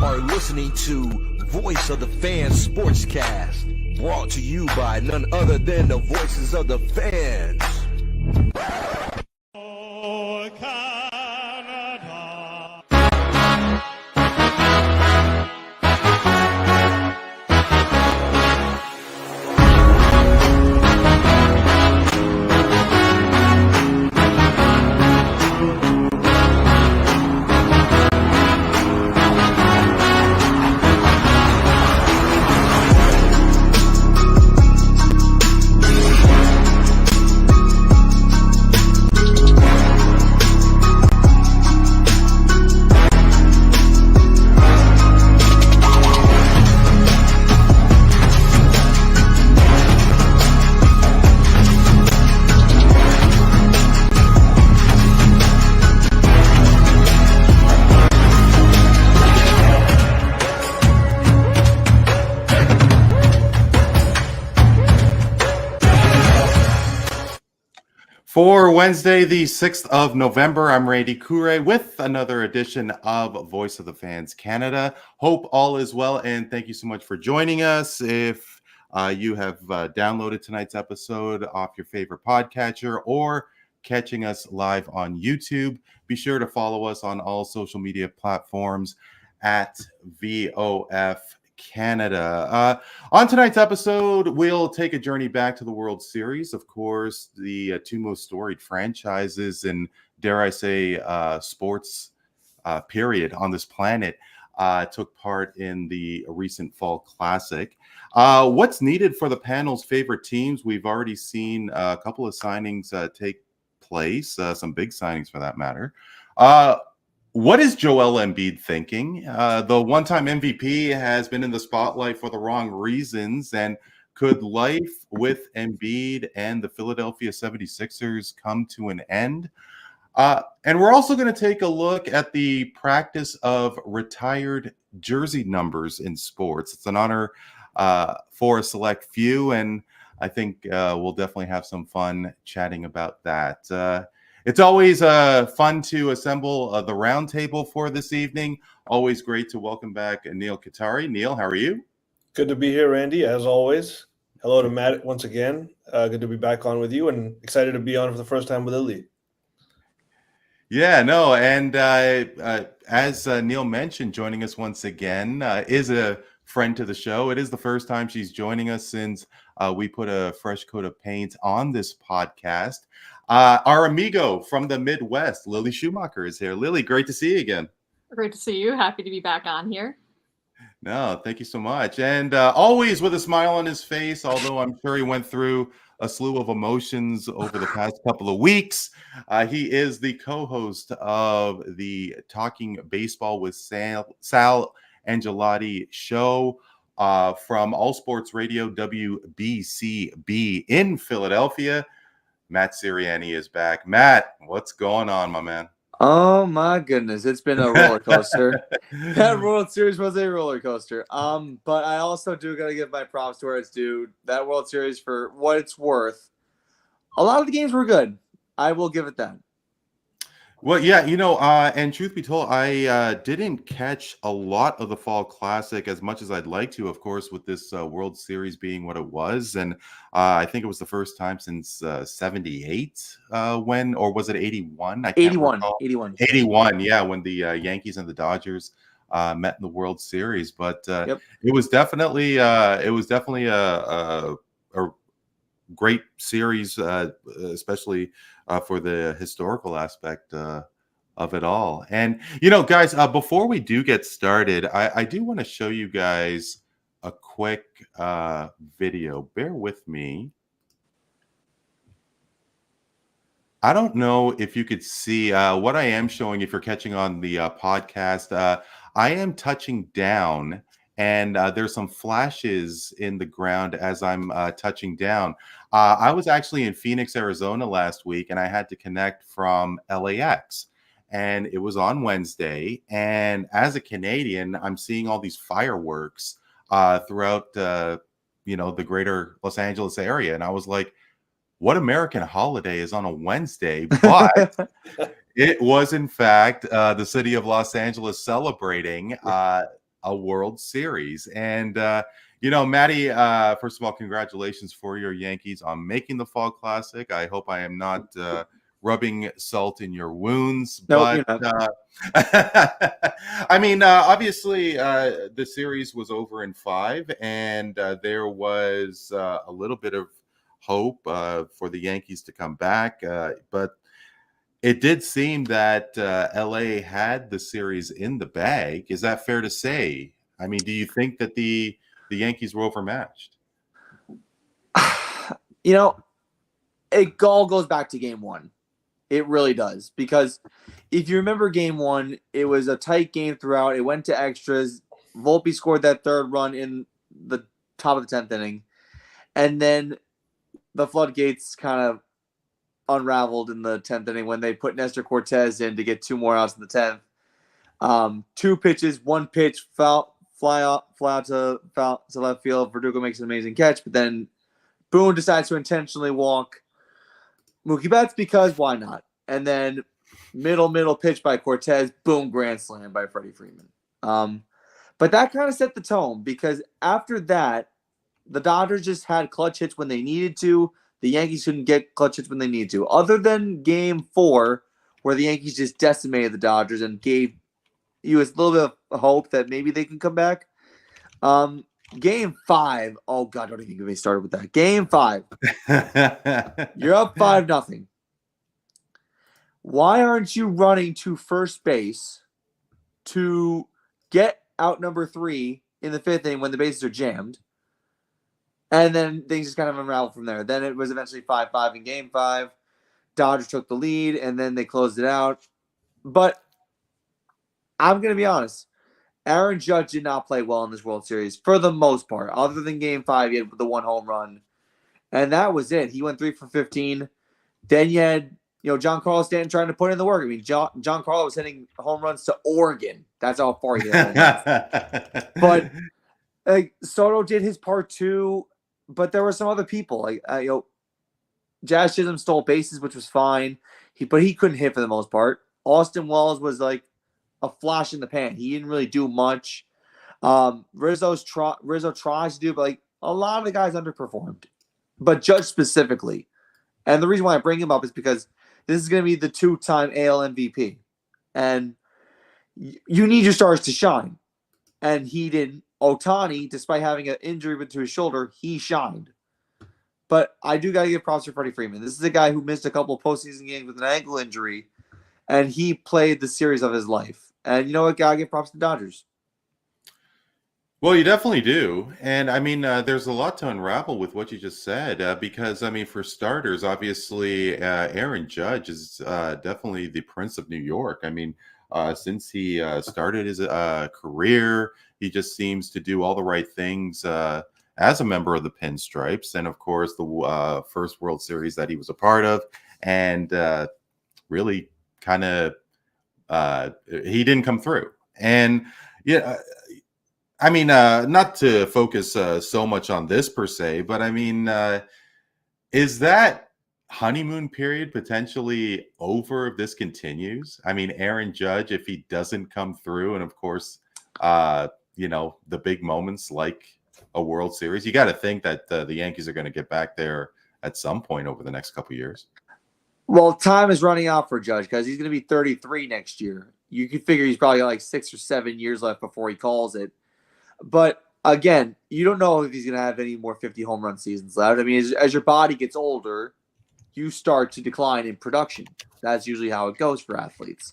are listening to Voice of the Fans Sportscast, brought to you by none other than the voices of the fans. For Wednesday, the 6th of November, I'm Randy Katarey with another edition of Voice of the Fans Canada. Hope all is well, and thank you so much for joining us. If you have downloaded tonight's episode off your favorite podcatcher or catching us live on YouTube, be sure to follow us on all social media platforms at VOF Canada. On tonight's episode, we'll take a journey back to the World Series. Of course, the two most storied franchises and, dare I say, sports period on this planet took part in the recent Fall Classic. What's needed for the panel's favorite teams? We've already seen a couple of signings take place, some big signings for that matter. What is Joel Embiid thinking? The one-time MVP has been in the spotlight for the wrong reasons, and could life with Embiid and the Philadelphia 76ers come to an end? And we're also going to take a look at the practice of retired jersey numbers in sports. It's an honor for a select few, and I think we'll definitely have some fun chatting about that. It's always fun to assemble the roundtable for this evening. Always great to welcome back Neel Katarey. Neel, how are you? Good to be here, Randy, as always. Hello to Matt once again. Good to be back on with you, and excited to be on for the first time with Lily. Yeah, no, and as Neel mentioned, joining us once again is a friend to the show. It is the first time she's joining us since we put a fresh coat of paint on this podcast. Our amigo from the Midwest, Lily Schumacher, is here. Lily, great to see you again. Great to see you. Happy to be back on here. No, thank you so much. And always with a smile on his face, although I'm sure he went through a slew of emotions over the past couple of weeks. He is the co-host of the Talking Baseball with Sal Angelotti show from All Sports Radio WBCB in Philadelphia. Matt Siriani is back. Matt, what's going on, my man? Oh my goodness, it's been a roller coaster. That World Series was a roller coaster. But I also do gotta give my props to where it's due. That World Series, for what it's worth, a lot of the games were good. I will give it that. Well, yeah, and truth be told, I didn't catch a lot of the Fall Classic as much as I'd like to, of course, with this World Series being what it was. And I think it was the first time since 78 when, or was it 81? I can't 81, recall. 81. 81, yeah, when the Yankees and the Dodgers met in the World Series. But Yep. it was definitely a great series, especially for the historical aspect of it all. And, guys, before we do get started, I do want to show you guys a quick video. Bear with me. I don't know if you could see what I am showing if you're catching on the podcast. I am touching down, and there's some flashes in the ground as I'm touching down. I was actually in Phoenix, Arizona last week, and I had to connect from LAX. And it was on Wednesday. And as a Canadian, I'm seeing all these fireworks throughout, the greater Los Angeles area. And I was like, what American holiday is on a Wednesday? But it was, in fact, the city of Los Angeles celebrating a World Series. And Matty, first of all, congratulations for your Yankees on making the Fall Classic. I hope I am not rubbing salt in your wounds. No, But you're not. obviously, the series was over in 5, and there was a little bit of hope for the Yankees to come back. But it did seem that LA had the series in the bag. Is that fair to say? I mean, do you think that the Yankees were overmatched? It all goes back to game 1. It really does. Because if you remember game 1, it was a tight game throughout. It went to extras. Volpe scored that 3rd run in the top of the 10th inning. And then the floodgates kind of unraveled in the 10th inning when they put Nestor Cortez in to get 2 more outs in the 10th. 2 pitches, 1 pitch, fly out to left field. Verdugo makes an amazing catch, but then Boone decides to intentionally walk Mookie Betts because why not? And then middle pitch by Cortez, boom, grand slam by Freddie Freeman. But that kind of set the tone because after that, the Dodgers just had clutch hits when they needed to. The Yankees couldn't get clutch hits when they needed to. Other than game 4, where the Yankees just decimated the Dodgers and gave you a little bit of hope that maybe they can come back. Game 5, oh God, don't even get me started with that. Game 5, you're up 5-0. Why aren't you running to first base to get out number 3 in the 5th inning when the bases are jammed? And then things just kind of unraveled from there. Then it was eventually 5-5 in game 5. Dodgers took the lead, and then they closed it out. But I'm going to be honest. Aaron Judge did not play well in this World Series for the most part. Other than game 5, he had the 1 home run. And that was it. He went 3 for 15. Then you had Giancarlo Stanton trying to put in the work. I mean, Giancarlo was hitting home runs to Oregon. That's how far he hit home runs. But Soto did his part too. But there were some other people. Jazz Chisholm stole bases, which was fine. But he couldn't hit for the most part. Austin Wells was like a flash in the pan. He didn't really do much. Rizzo tries to do, but a lot of the guys underperformed. But Judge specifically. And the reason why I bring him up is because this is going to be the 2-time AL MVP. And you need your stars to shine. And he didn't. Ohtani, despite having an injury to his shoulder, he shined. But I do got to give props to Freddie Freeman. This is a guy who missed a couple of postseason games with an ankle injury, and he played the series of his life. And you know what? Got to give props to the Dodgers. Well, you definitely do. And I mean, there's a lot to unravel with what you just said because, I mean, for starters, obviously, Aaron Judge is definitely the Prince of New York. I mean, since he started his career, he just seems to do all the right things as a member of the Pinstripes. And, of course, the first World Series that he was a part of. And really kind of he didn't come through. And, I mean, not to focus so much on this per se, but I mean, is that honeymoon period potentially over if this continues? I mean, Aaron Judge, if he doesn't come through, and of course, the big moments like a World Series, you got to think that the Yankees are going to get back there at some point over the next couple of years. Well, time is running out for Judge because he's going to be 33 next year. You can figure he's probably got 6 or 7 years left before he calls it. But again, you don't know if he's going to have any more 50 home run seasons left. I mean, as your body gets older, you start to decline in production. That's usually how it goes for athletes.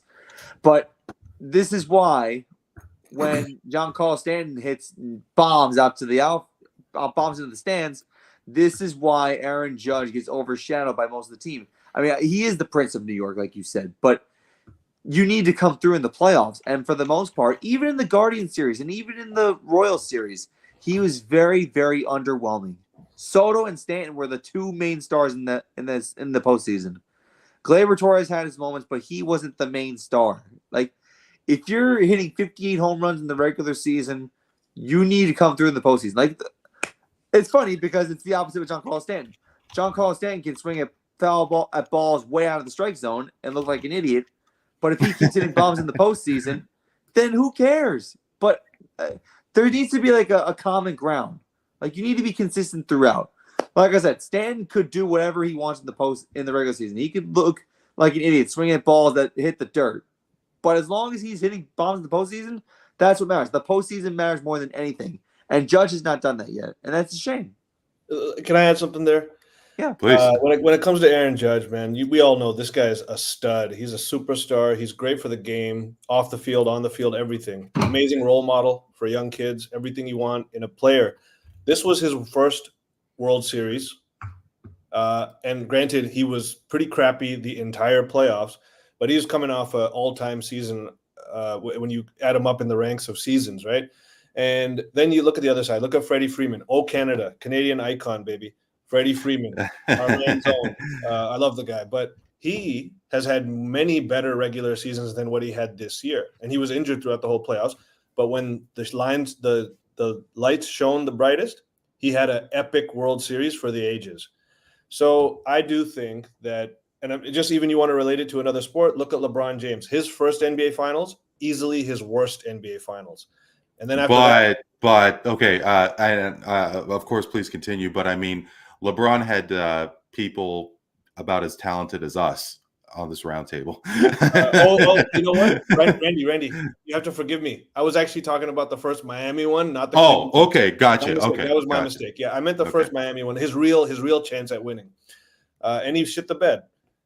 But this is why when Giancarlo Stanton hits bombs out to bombs into the stands, this is why Aaron Judge gets overshadowed by most of the team. I mean, he is the Prince of New York, like you said, but you need to come through in the playoffs. And for the most part, even in the Guardian series and even in the Royal series, he was very, very underwhelming. Soto and Stanton were the 2 main stars in the postseason. Gleyber Torres had his moments, but he wasn't the main star. If you're hitting 58 home runs in the regular season, you need to come through in the postseason. It's funny because it's the opposite with Giancarlo Stanton. Giancarlo Stanton can swing at balls way out of the strike zone and look like an idiot. But if he keeps hitting bombs in the postseason, then who cares? But there needs to be like a common ground. Like you need to be consistent throughout. Like I said, Stan could do whatever he wants in the regular season. He could look like an idiot swinging at balls that hit the dirt. But as long as he's hitting bombs in the postseason, that's what matters. The postseason matters more than anything. And Judge has not done that yet, and that's a shame. Can I add something there? Yeah, Please. When it comes to Aaron Judge, man, we all know this guy is a stud. He's a superstar. He's great for the game, off the field, on the field, everything. Amazing role model for young kids, everything you want in a player. This was his first World Series. And granted, he was pretty crappy the entire playoffs, but he was coming off an all-time season when you add him up in the ranks of seasons, right? And then you look at the other side. Look at Freddie Freeman. Oh, Canada, Canadian icon, baby. Freddie Freeman, our man's own. I love the guy, but he has had many better regular seasons than what he had this year, and he was injured throughout the whole playoffs. But when the lights shone the brightest, he had an epic World Series for the ages. So I do think that, and just even you want to relate it to another sport, look at LeBron James. His first NBA Finals, easily his worst NBA Finals, and then after but okay, of course, please continue. But I mean, LeBron had people about as talented as us on this roundtable. You know what, Randy, you have to forgive me. I was actually talking about the first Miami one, not the. Oh, okay, gotcha. Okay, that was my mistake. Yeah, I meant the first Miami one. His real chance at winning, and he shit the bed.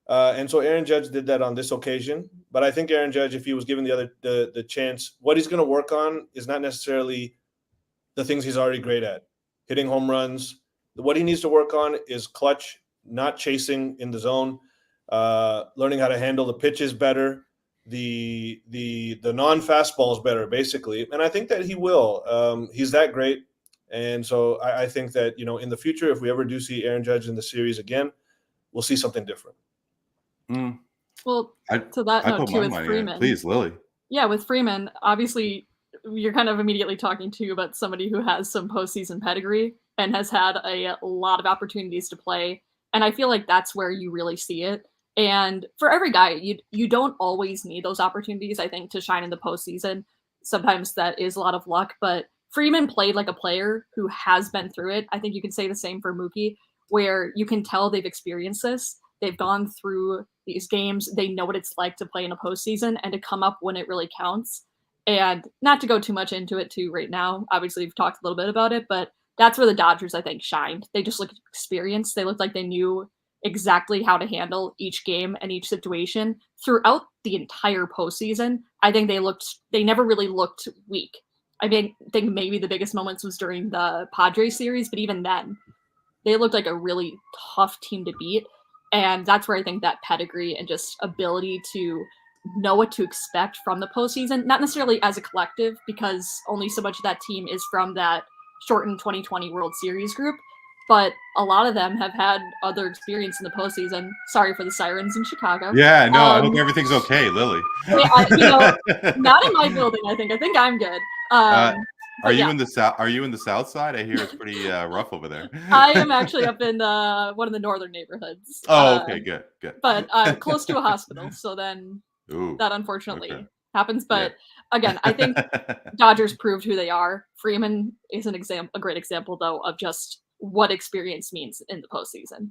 And so Aaron Judge did that on this occasion. But I think Aaron Judge, if he was given the chance, what he's going to work on is not necessarily the things he's already great at, hitting home runs. What he needs to work on is clutch, not chasing in the zone, learning how to handle the pitches better, the non-fastballs better, basically. And I think that he will. He's that great. And so I think that, in the future, if we ever do see Aaron Judge in the series again, we'll see something different. Well, to that note, too, with Freeman. Please, Lily. Yeah, with Freeman, obviously, you're kind of immediately talking to about somebody who has some postseason pedigree and has had a lot of opportunities to play. And I feel like that's where you really see it. And for every guy, you don't always need those opportunities, I think, to shine in the postseason. Sometimes that is a lot of luck, but Freeman played like a player who has been through it. I think you can say the same for Mookie, where you can tell they've experienced this. They've gone through these games. They know what it's like to play in a postseason and to come up when it really counts. And not to go too much into it too right now. Obviously, we've talked a little bit about it, but that's where the Dodgers, I think, shined. They just looked experienced. They looked like they knew exactly how to handle each game and each situation throughout the entire postseason. I think they never really looked weak. I think maybe the biggest moments was during the Padres series, but even then, they looked like a really tough team to beat. And that's where I think that pedigree and just ability to know what to expect from the postseason, not necessarily as a collective, because only so much of that team is from that shortened 2020 World Series group, but a lot of them have had other experience in the postseason. Sorry for the sirens in Chicago. Yeah, no, I hope everything's okay, Lily. Not in my building. I think I'm good. Are you in the south? Are you in the south side? I hear it's pretty rough over there. I am actually up in one of the northern neighborhoods. Oh, okay, good. But I'm close to a hospital, so then that unfortunately happens. But again, I think Dodgers proved who they are. Freeman is a great example, though, of just what experience means in the postseason.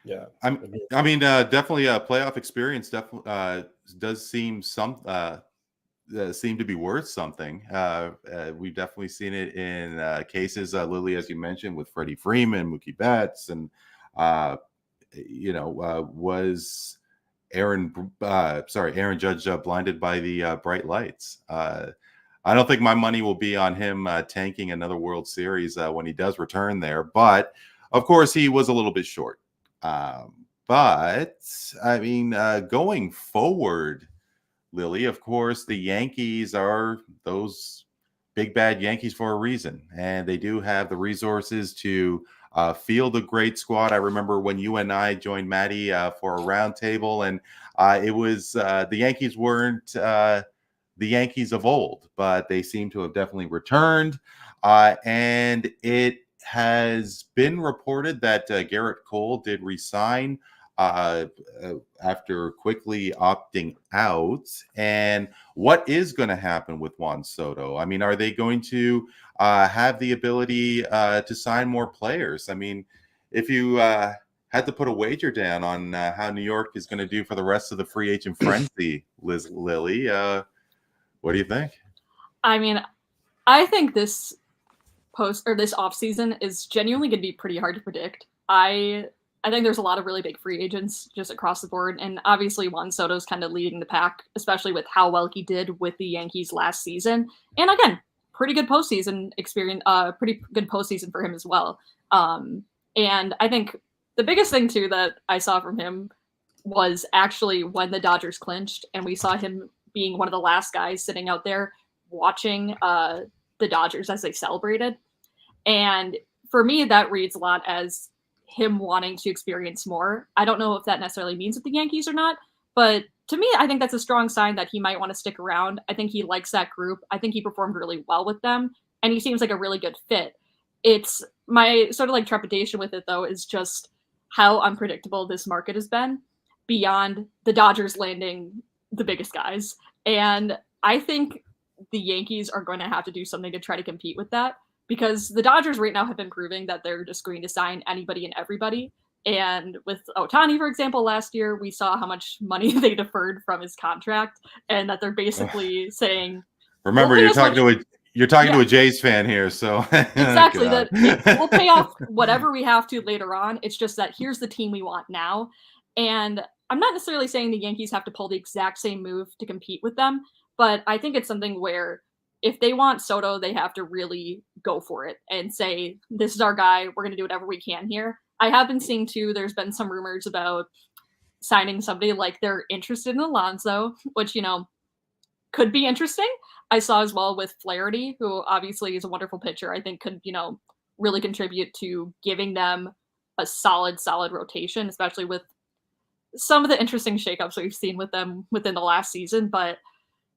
Yeah, I mean, definitely a playoff experience. Definitely does seem seem to be worth something. We've definitely seen it in cases, Lily, as you mentioned, with Freddie Freeman, Mookie Betts, and was Aaron Judge blinded by the bright lights. I don't think my money will be on him tanking another World Series when he does return there, but of course he was a little bit short. But I mean, going forward, Lily, of course, the Yankees are those big bad Yankees for a reason, and they do have the resources to field a great squad. I remember when you and I joined Maddie for a roundtable, and it was the Yankees weren't the Yankees of old, but they seem to have definitely returned. And it has been reported that Garrett Cole did resign uh, after quickly opting out. And what is going to happen with Juan Soto? I mean, are they going to have the ability to sign more players? I mean, if you had to put a wager down on how New York is going to do for the rest of the free agent frenzy, Lily, what do you think? I mean, I think this offseason is genuinely going to be pretty hard to predict. I think there's a lot of really big free agents just across the board, and obviously Juan Soto's kind of leading the pack, especially with how well he did with the Yankees last season. And again, pretty good postseason experience, pretty good postseason for him as well. And I think the biggest thing too that I saw from him was actually when the Dodgers clinched, and we saw him being one of the last guys sitting out there watching the Dodgers as they celebrated. And for me, that reads a lot as him wanting to experience more. I don't know if that necessarily means with the Yankees or not, but to me, I think that's a strong sign that he might want to stick around. I think he likes that group. I think he performed really well with them, and he seems like a really good fit. It's my sort of like trepidation with it, though, is just how unpredictable this market has been beyond the Dodgers landing the biggest guys. And I think the Yankees are going to have to do something to try to compete with that, because the Dodgers right now have been proving that they're just going to sign anybody and everybody. And with Ohtani, for example, last year, we saw how much money they deferred from his contract, and that they're basically saying, remember, we'll you're talking to a Jays fan here, so exactly that we'll pay off whatever we have to later on. It's just that here's the team we want now. And I'm not necessarily saying the Yankees have to pull the exact same move to compete with them, but I think it's something where if they want Soto, they have to really go for it and say, this is our guy. We're going to do whatever we can here. I have been seeing, too, there's been some rumors about signing somebody like they're interested in Alonso, which, could be interesting. I saw as well with Flaherty, who obviously is a wonderful pitcher, I think could, really contribute to giving them a solid rotation, especially with some of the interesting shakeups we've seen with them within the last season. But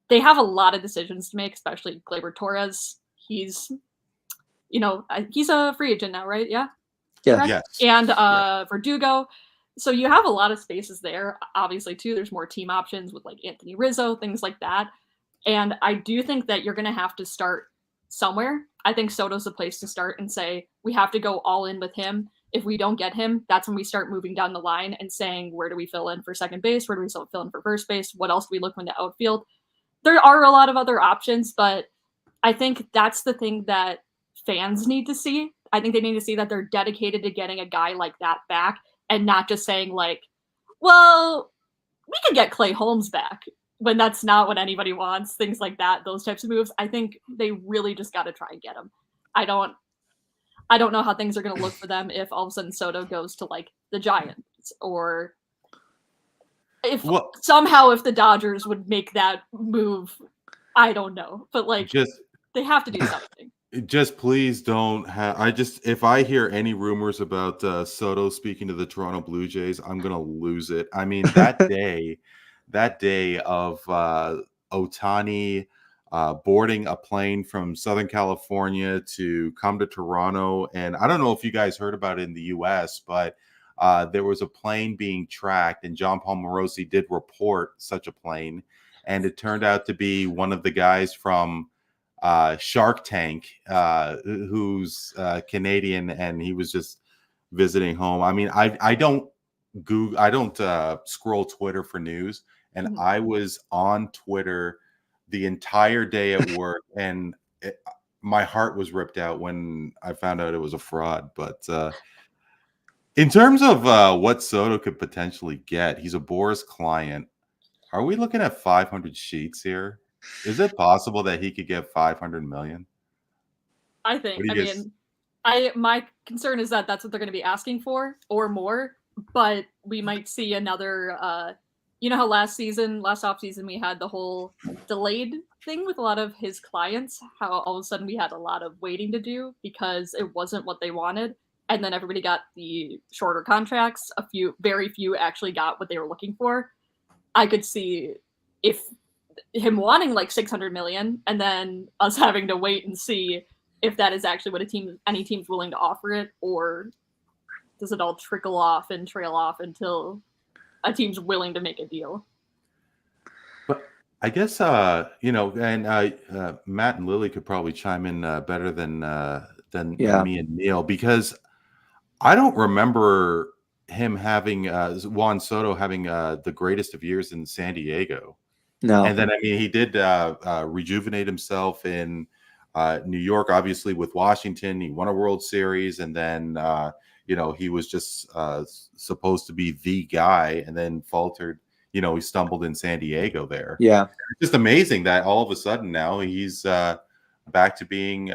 they have a lot of decisions to make, especially Gleyber Torres. He's a free agent now, right? Yeah. Yeah. Yes. And Verdugo. So you have a lot of spaces there. Obviously, too, there's more team options with like Anthony Rizzo, things like that. And I do think that you're going to have to start somewhere. I think Soto's the place to start and say, we have to go all in with him. If we don't get him, that's when we start moving down the line and saying, where do we fill in for second base? Where do we fill in for first base? What else do we look in the outfield? There are a lot of other options, but I think that's the thing that fans need to see. I think they need to see that they're dedicated to getting a guy like that back and not just saying like, well, we could get Clay Holmes back when that's not what anybody wants, things like that, those types of moves. I think they really just got to try and get him. I don't know how things are going to look for them if all of a sudden Soto goes to like the Giants, or if the Dodgers would make that move. I don't know, but like they have to do something. Just please don't have. If I hear any rumors about Soto speaking to the Toronto Blue Jays, I'm gonna lose it. I mean, that day of Ohtani boarding a plane from Southern California to come to Toronto, and I don't know if you guys heard about it in the U.S., but there was a plane being tracked, and John Paul Morosi did report such a plane, and it turned out to be one of the guys from Shark Tank, who's Canadian, and he was just visiting home. I mean, I don't scroll Twitter for news, and I was on Twitter the entire day at work, and my heart was ripped out when I found out it was a fraud. But in terms of what Soto could potentially get, he's a Boras client. Are we looking at 500 sheets here? Is it possible that he could get 500 million? I think. My concern is that that's what they're going to be asking for or more. But we might see another. How last offseason, we had the whole delayed thing with a lot of his clients. How all of a sudden we had a lot of waiting to do because it wasn't what they wanted, and then everybody got the shorter contracts. Very few actually got what they were looking for. I could see if him wanting like 600 million and then us having to wait and see if that is actually what any team's willing to offer it, or does it all trickle off and trail off until a team's willing to make a deal. But I guess and Matt and Lily could probably chime in better than me and Neil, because I don't remember him having Juan Soto having the greatest of years in San Diego. No. And then he did rejuvenate himself in New York, obviously with Washington. He won a World Series, and then he was just supposed to be the guy, and then faltered. He stumbled in San Diego there. Yeah, it's just amazing that all of a sudden now he's back to being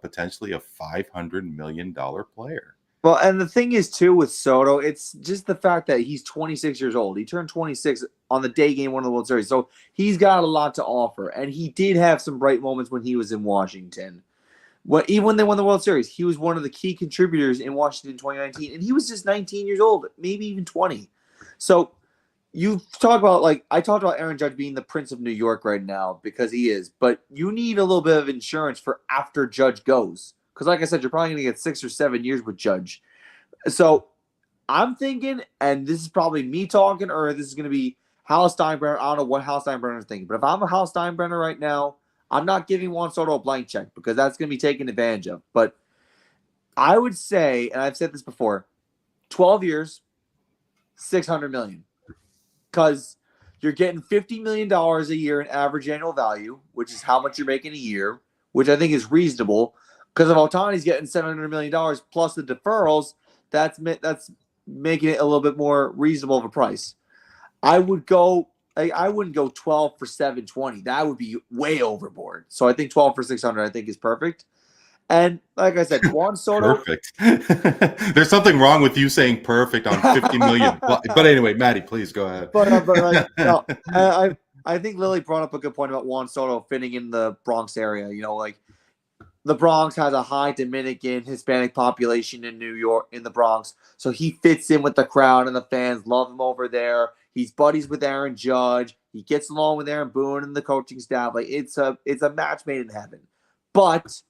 potentially a $500 million player. Well, and the thing is, too, with Soto, it's just the fact that he's 26 years old. He turned 26 on the day game one of the World Series. So he's got a lot to offer. And he did have some bright moments when he was in Washington. Even when they won the World Series, he was one of the key contributors in Washington in 2019. And he was just 19 years old, maybe even 20. So you talk about, I talked about Aaron Judge being the Prince of New York right now, because he is. But you need a little bit of insurance for after Judge goes. Because like I said, you're probably going to get 6 or 7 years with Judge. So I'm thinking, and this is probably me talking, or this is going to be Hal Steinbrenner. I don't know what Hal Steinbrenner is thinking. But if I'm a Hal Steinbrenner right now, I'm not giving Juan Soto a blank check, because that's going to be taken advantage of. But I would say, and I've said this before, 12 years, $600 million. Because you're getting $50 million a year in average annual value, which is how much you're making a year, which I think is reasonable. Because if Ohtani's getting $700 million plus the deferrals, that's making it a little bit more reasonable of a price. I wouldn't go 12 for $720. That would be way overboard. So I think 12 for $600 I think is perfect. And like I said, Juan Soto. Perfect. There's something wrong with you saying perfect on $50 million. But anyway, Maddie, please go ahead. I think Lily brought up a good point about Juan Soto fitting in the Bronx area. The Bronx has a high Dominican, Hispanic population in New York, in the Bronx. So he fits in with the crowd, and the fans love him over there. He's buddies with Aaron Judge. He gets along with Aaron Boone and the coaching staff. It's a match made in heaven. But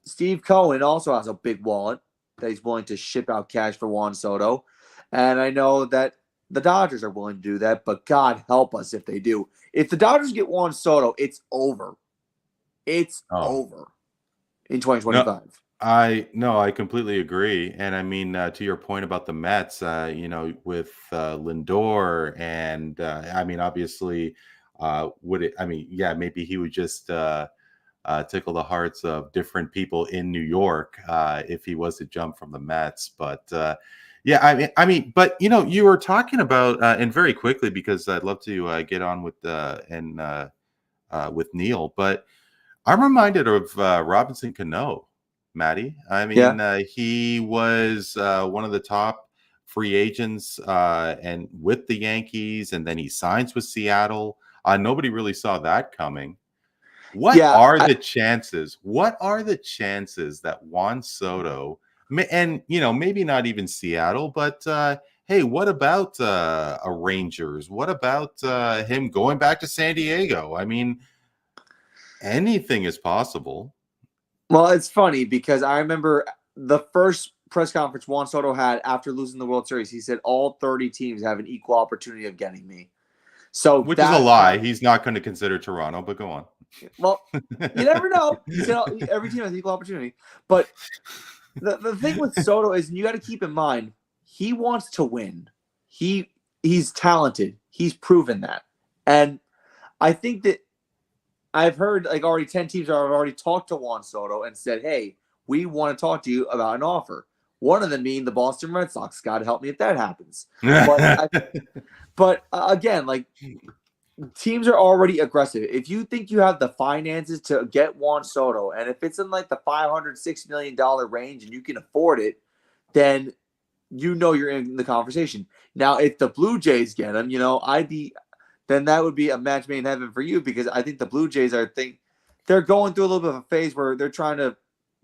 Steve Cohen also has a big wallet that he's willing to ship out cash for Juan Soto. And I know that the Dodgers are willing to do that, but God help us if they do. If the Dodgers get Juan Soto, it's over. It's over. In 2025. I completely agree. And I mean, to your point about the Mets, with Lindor and obviously, maybe he would just tickle the hearts of different people in New York if he was to jump from the Mets. But but you were talking about, and very quickly, because I'd love to get on with with Neel, but I'm reminded of Robinson Cano, Maddie. He was one of the top free agents and with the Yankees, and then he signs with Seattle. Nobody really saw that coming. What are the chances that Juan Soto, and maybe not even Seattle, but hey, what about a Rangers? What about him going back to San Diego? I mean, anything is possible. Well, it's funny because I remember the first press conference Juan Soto had after losing the World Series. He said all 30 teams have an equal opportunity of getting me. So, which is a lie. He's not going to consider Toronto, but go on. Well, you never know. He said every team has equal opportunity. But the thing with Soto is, you got to keep in mind, he wants to win. He's talented. He's proven that. And I think that I've heard already 10 teams have already talked to Juan Soto and said, hey, we want to talk to you about an offer. One of them being the Boston Red Sox. God help me if that happens. But again, teams are already aggressive. If you think you have the finances to get Juan Soto, and if it's in the $506 million range and you can afford it, then you're in the conversation. Now, if the Blue Jays get him, then that would be a match made in heaven for you, because I think the Blue Jays they're going through a little bit of a phase where they're trying to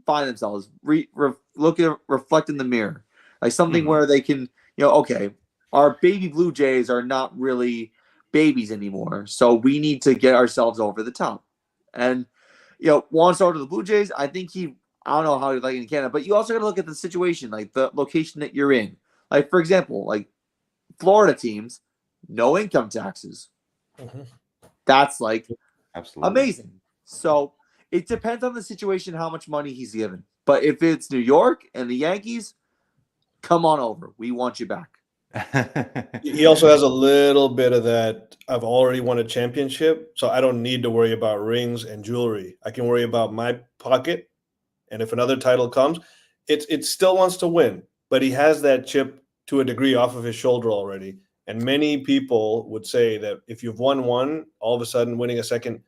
find themselves, reflect in the mirror, something where they can, okay, our baby Blue Jays are not really babies anymore, so we need to get ourselves over the top. And Juan Soto to the Blue Jays, I think I don't know how he'd like it in Canada, but you also got to look at the situation, the location that you're in. For example, Florida teams, no income taxes. Mhm. That's like Absolutely. amazing. So it depends on the situation, how much money he's given. But if it's New York and the Yankees, come on over. We want you back. He also has a little bit of that. I've already won a championship, so I don't need to worry about rings and jewelry. I can worry about my pocket, and if another title comes, it still wants to win, but he has that chip to a degree off of his shoulder already. And many people would say that if you've won one, all of a sudden winning a second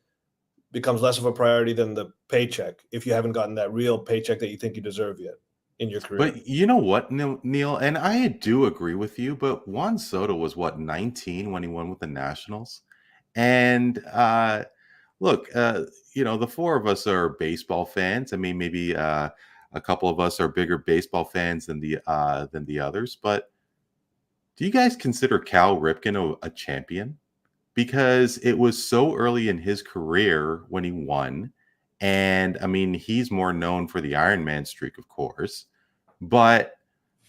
becomes less of a priority than the paycheck if you haven't gotten that real paycheck that you think you deserve yet in your career. But you know what, Neil, and I do agree with you, but Juan Soto was what, 19 when he won with the Nationals? And look, the four of us are baseball fans. I mean, maybe a couple of us are bigger baseball fans than the others, but do you guys consider Cal Ripken a champion? Because it was so early in his career when he won. And I mean, he's more known for the Iron Man streak, of course. But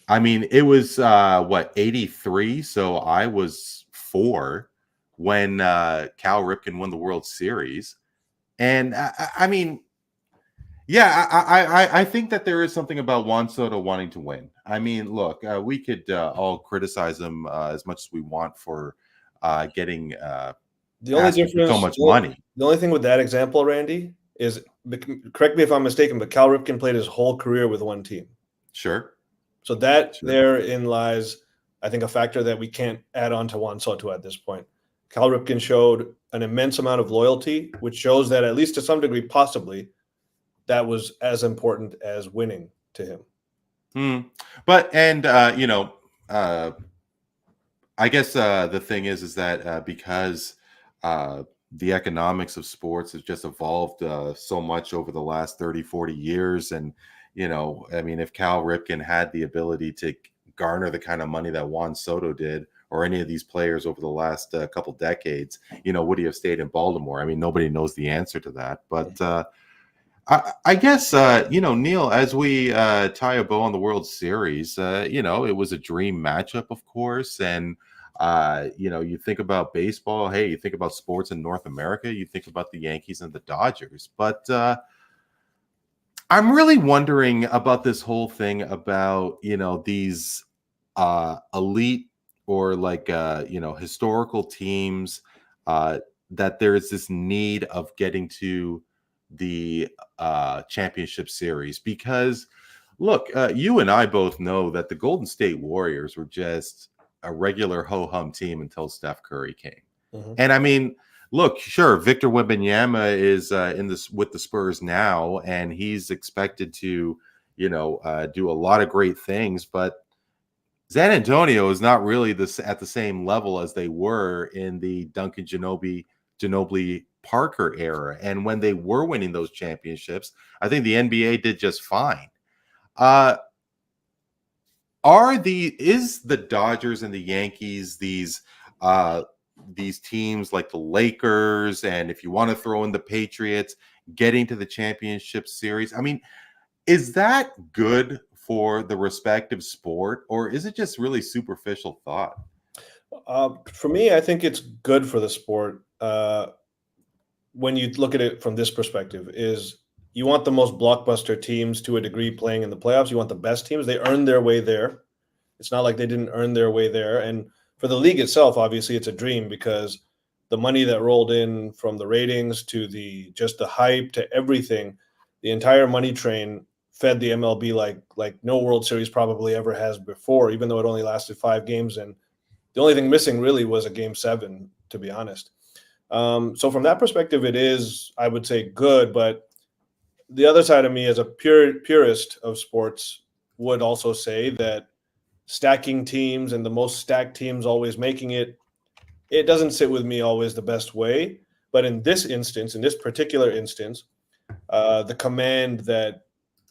I mean, it was 83. So I was 4 when Cal Ripken won the World Series. And I mean, yeah, I think that there is something about Juan Soto wanting to win. I mean, look, we could all criticize him as much as we want for getting The only asking for difference, so much money. the only thing with that example, Randy, is, correct me if I'm mistaken, but Cal Ripken played his whole career with one team. Sure. So that Sure. therein lies, I think, a factor that we can't add on to Juan Soto at this point. Cal Ripken showed an immense amount of loyalty, which shows that, at least to some degree, possibly, that was as important as winning to him. But I guess the thing is that because the economics of sports has just evolved so much over the last 30, 40 years. And, I mean, if Cal Ripken had the ability to garner the kind of money that Juan Soto did, or any of these players over the last couple decades, would he have stayed in Baltimore? I mean, nobody knows the answer to that. But I guess, Neil, as we tie a bow on the World Series, it was a dream matchup, of course. And, you think about baseball. Hey, you think about sports in North America, you think about the Yankees and the Dodgers. But I'm really wondering about this whole thing about, these elite or historical teams, that there is this need of getting to the championship series. Because look, you and I both know that the Golden State Warriors were just a regular ho-hum team until Steph Curry came. Mhm. And I mean, look, sure, Victor Wembanyama is in this with the Spurs now, and he's expected to, do a lot of great things. But San Antonio is not really at the same level as they were in the Duncan Ginobili Parker era. And when they were winning those championships, I think the NBA did just fine. Is the Dodgers and the Yankees these teams like the Lakers, and if you want to throw in the Patriots, getting to the championship series? I mean, is that good for the respective sport, or is it just really superficial thought? For me, I think it's good for the sport. When you look at it from this perspective, is you want the most blockbuster teams to a degree playing in the playoffs. You want the best teams. They earned their way there. It's not like they didn't earn their way there. And for the league itself, obviously, it's a dream, because the money that rolled in from the ratings to just the hype to everything, the entire money train fed the MLB like no World Series probably ever has before, even though it only lasted 5 games. And the only thing missing really was a Game 7, to be honest. So from that perspective, it is, I would say, good. But the other side of me, as a purist of sports, would also say that stacking teams and the most stacked teams always making it doesn't sit with me always the best way. But in this instance, in this particular instance, the command that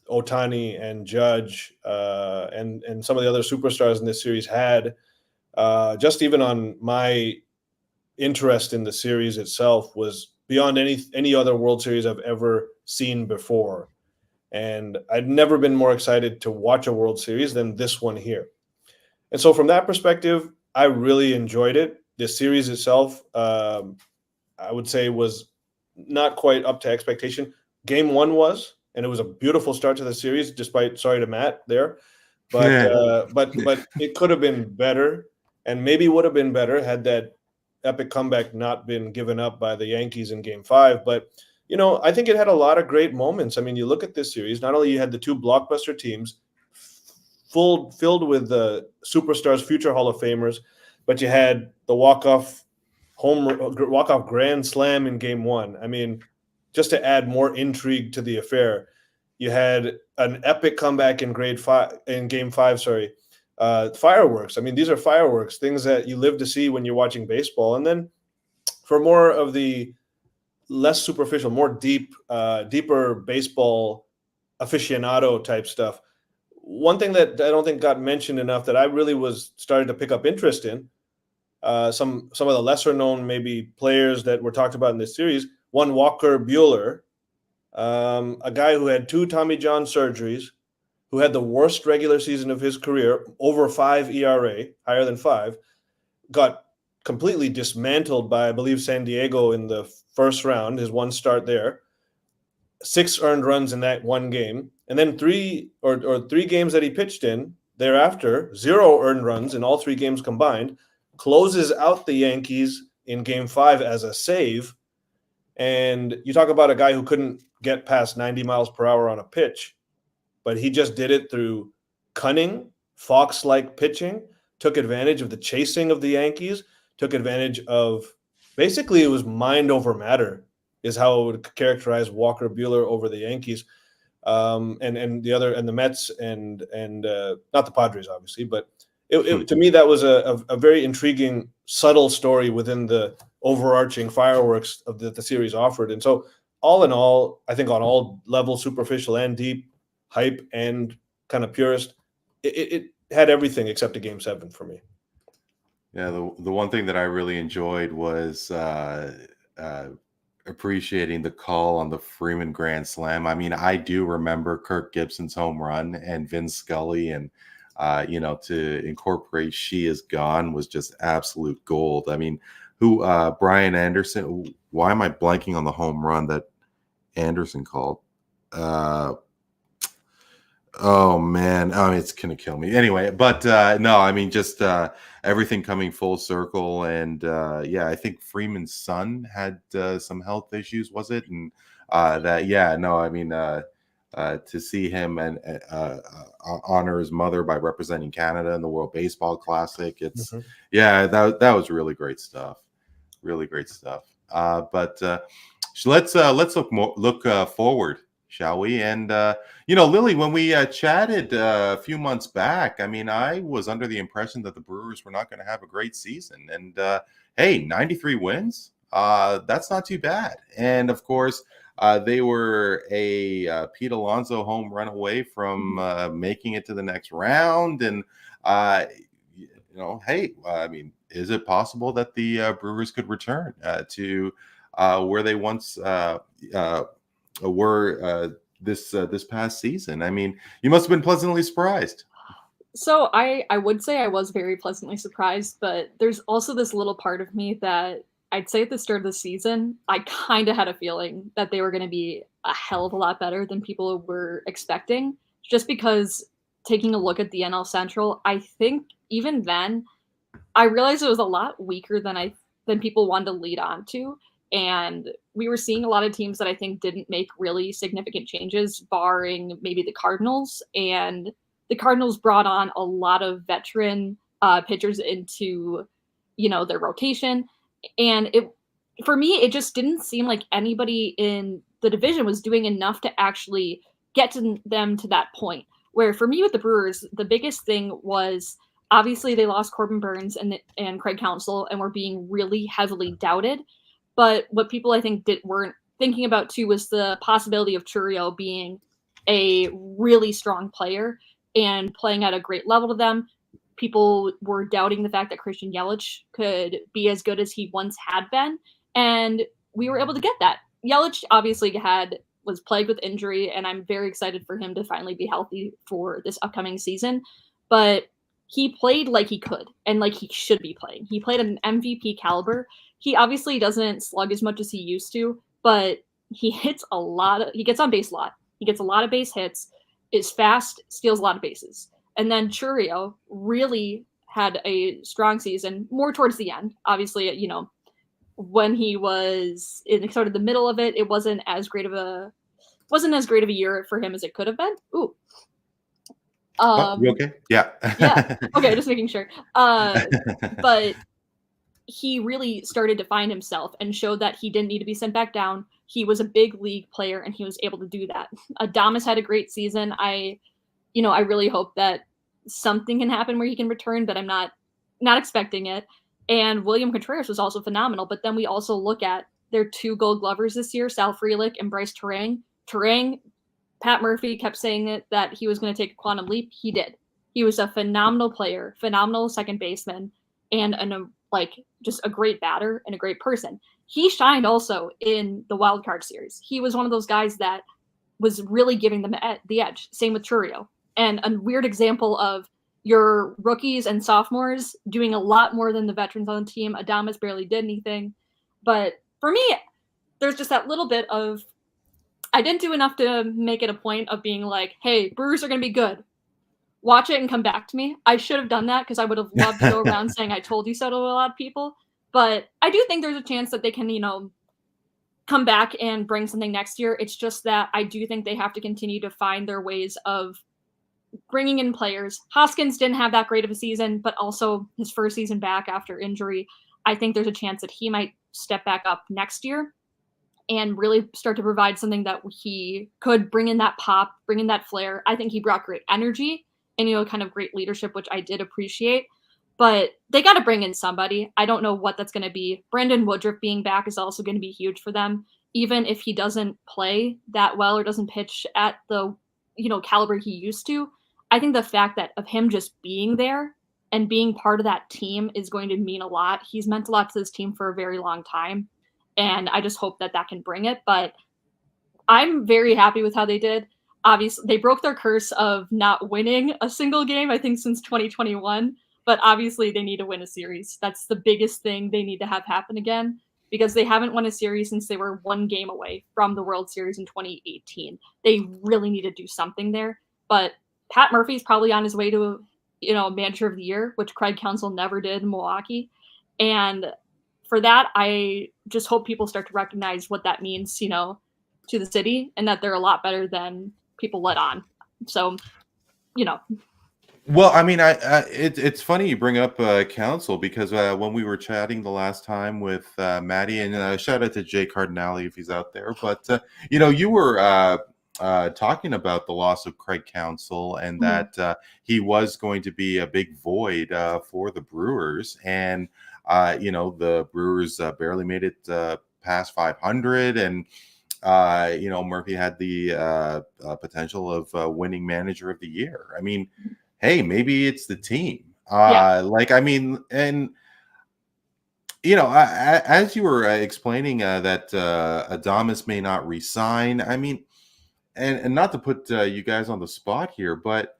Ohtani and Judge and some of the other superstars in this series had, just even on my interest in the series itself, was beyond any other World Series I've ever seen before. And I'd never been more excited to watch a World Series than this one here. And so from that perspective, I really enjoyed it. The series itself, I would say, was not quite up to expectation. Game 1 was, and it was a beautiful start to the series. Despite, sorry to Matt there, but it could have been better, and maybe would have been better had that epic comeback not been given up by the Yankees in Game 5. But I think it had a lot of great moments. I mean, you look at this series. Not only you had the two blockbuster teams, filled with the superstars, future Hall of Famers, but you had the walk-off grand slam in Game 1. I mean, just to add more intrigue to the affair, you had an epic comeback in Game 5. Sorry, fireworks. I mean, these are fireworks, things that you live to see when you're watching baseball. And then for more of the less superficial, more deeper baseball aficionado type stuff. One thing that I don't think got mentioned enough that I really was starting to pick up interest in, some of the lesser known maybe players that were talked about in this series. One, Walker Buehler, a guy who had 2 Tommy John surgeries, who had the worst regular season of his career, over 5 ERA, higher than 5, got completely dismantled by, I believe, San Diego in the first round, his one start there. 6 earned runs in that one game. And then 3 games that he pitched in thereafter, 0 earned runs in all 3 games combined, closes out the Yankees in Game 5 as a save. And you talk about a guy who couldn't get past 90 miles per hour on a pitch, but he just did it through cunning, fox-like pitching, took advantage of the chasing of the Yankees, took advantage of, basically it was mind over matter is how I would characterize Walker Buehler over the Yankees, and the Mets and not the Padres obviously, but it to me that was a very intriguing, subtle story within the overarching fireworks of the series offered. And so all in all, I think on all levels, superficial and deep, hype and kind of purist, it had everything except a Game 7 for me. Yeah, the one thing that I really enjoyed was appreciating the call on the Freeman Grand Slam. I mean, I do remember Kirk Gibson's home run and Vin Scully, and to incorporate "She Is Gone" was just absolute gold. I mean, Brian Anderson? Why am I blanking on the home run that Anderson called? Oh man, it's gonna kill me anyway. But no, I mean, just everything coming full circle, and I think Freeman's son had some health issues, was it? And to see him and honor his mother by representing Canada in the World Baseball Classic, that was really great stuff. Really great stuff. But let's look forward, shall we? And Lily, when we chatted a few months back, I mean, I was under the impression that the Brewers were not going to have a great season. And hey, 93 wins, that's not too bad. And of course, they were a Pete Alonso home run away from making it to the next round. And hey, I mean, is it possible that the Brewers could return to where they once were this past season? I mean, you must have been pleasantly surprised. So I would say I was very pleasantly surprised, but there's also this little part of me that I'd say at the start of the season, I kind of had a feeling that they were going to be a hell of a lot better than people were expecting, just because taking a look at the NL Central, I think even then I realized it was a lot weaker than people wanted to lead on to. And we were seeing a lot of teams that I think didn't make really significant changes, barring maybe the Cardinals. And the Cardinals brought on a lot of veteran pitchers into, their rotation. And for me, it just didn't seem like anybody in the division was doing enough to actually get to them to that point. Where for me with the Brewers, the biggest thing was obviously they lost Corbin Burns and Craig Counsell and were being really heavily doubted. But what people I think weren't thinking about too was the possibility of Chourio being a really strong player and playing at a great level to them. People were doubting the fact that Christian Yelich could be as good as he once had been, and we were able to get that. Yelich obviously was plagued with injury, and I'm very excited for him to finally be healthy for this upcoming season. But he played like he could and like he should be playing. He played at an MVP caliber. He obviously doesn't slug as much as he used to, but he gets on base a lot. He gets a lot of base hits, is fast, steals a lot of bases. And then Churio really had a strong season more towards the end. Obviously, when he was in sort of the middle of it, it wasn't as great of a year for him as it could have been. Ooh. You okay? Yeah. Yeah. Okay, just making sure. But he really started to find himself and showed that he didn't need to be sent back down. He was a big league player and he was able to do that. Adames had a great season. I really hope that something can happen where he can return, but I'm not expecting it. And William Contreras was also phenomenal. But then we also look at their 2 Gold Glovers this year, Sal Frelick and Bryce Terang. Pat Murphy kept saying that he was going to take a quantum leap. He did. He was a phenomenal player, phenomenal second baseman, and just a great batter and a great person. He shined also in the wild card series. He was one of those guys that was really giving them the edge. Same with Churio. And a weird example of your rookies and sophomores doing a lot more than the veterans on the team. Adames barely did anything. But for me, there's just that little bit of, I didn't do enough to make it a point of being like, hey, Brewers are going to be good. Watch it and come back to me. I should have done that because I would have loved to go around saying I told you so to a lot of people. But I do think there's a chance that they can, come back and bring something next year. It's just that I do think they have to continue to find their ways of bringing in players. Hoskins didn't have that great of a season, but also his first season back after injury. I think there's a chance that he might step back up next year and really start to provide something that he could bring in that pop, bring in that flair. I think he brought great energy and, kind of great leadership, which I did appreciate. But they got to bring in somebody. I don't know what that's going to be. Brandon Woodruff being back is also going to be huge for them. Even if he doesn't play that well or doesn't pitch at the, caliber he used to, I think the fact that of him just being there and being part of that team is going to mean a lot. He's meant a lot to this team for a very long time. And I just hope that can bring it. But I'm very happy with how they did. Obviously, they broke their curse of not winning a single game, I think, since 2021. But obviously, they need to win a series. That's the biggest thing they need to have happen again, because they haven't won a series since they were 1 game away from the World Series in 2018. They really need to do something there. But Pat Murphy's probably on his way to, Manager of the Year, which Craig Counsell never did in Milwaukee. And for that, I just hope people start to recognize what that means, to the city, and that they're a lot better than people let on. So, Well, I mean, it's funny you bring up Counsell, because when we were chatting the last time with Maddie, and shout out to Jay Cardinale if he's out there, but you were talking about the loss of Craig Counsell and that he was going to be a big void for the Brewers, and the Brewers barely made it past 500, and Murphy had the potential of winning Manager of the Year. I mean, hey, maybe it's the team. As you were explaining that Adames may not resign. I mean, and not to put you guys on the spot here, but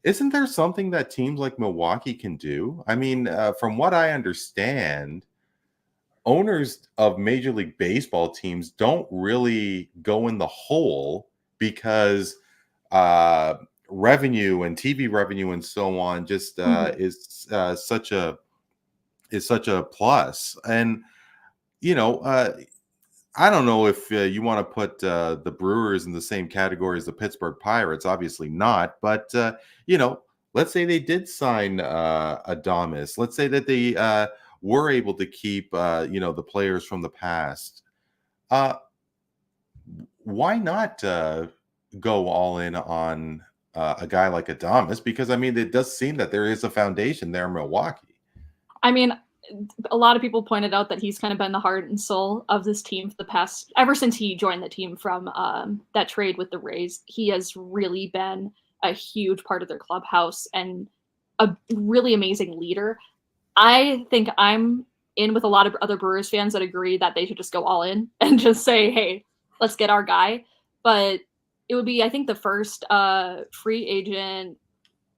isn't there something that teams like Milwaukee can do? I mean, from what I understand, owners of Major League Baseball teams don't really go in the hole because revenue and TV revenue and so on just is such a plus. And I don't know if you want to put the Brewers in the same category as the Pittsburgh Pirates. Obviously not, but let's say they did sign Adames. Let's say that they were able to keep the players from the past. Why not go all in on a guy like Adames? Because I mean, it does seem that there is a foundation there in Milwaukee. I mean, a lot of people pointed out that he's kind of been the heart and soul of this team for the past, ever since he joined the team from that trade with the Rays. He has really been a huge part of their clubhouse and a really amazing leader. I think I'm in with a lot of other Brewers fans that agree that they should just go all in and just say, hey, let's get our guy. But it would be, I think, the first free agent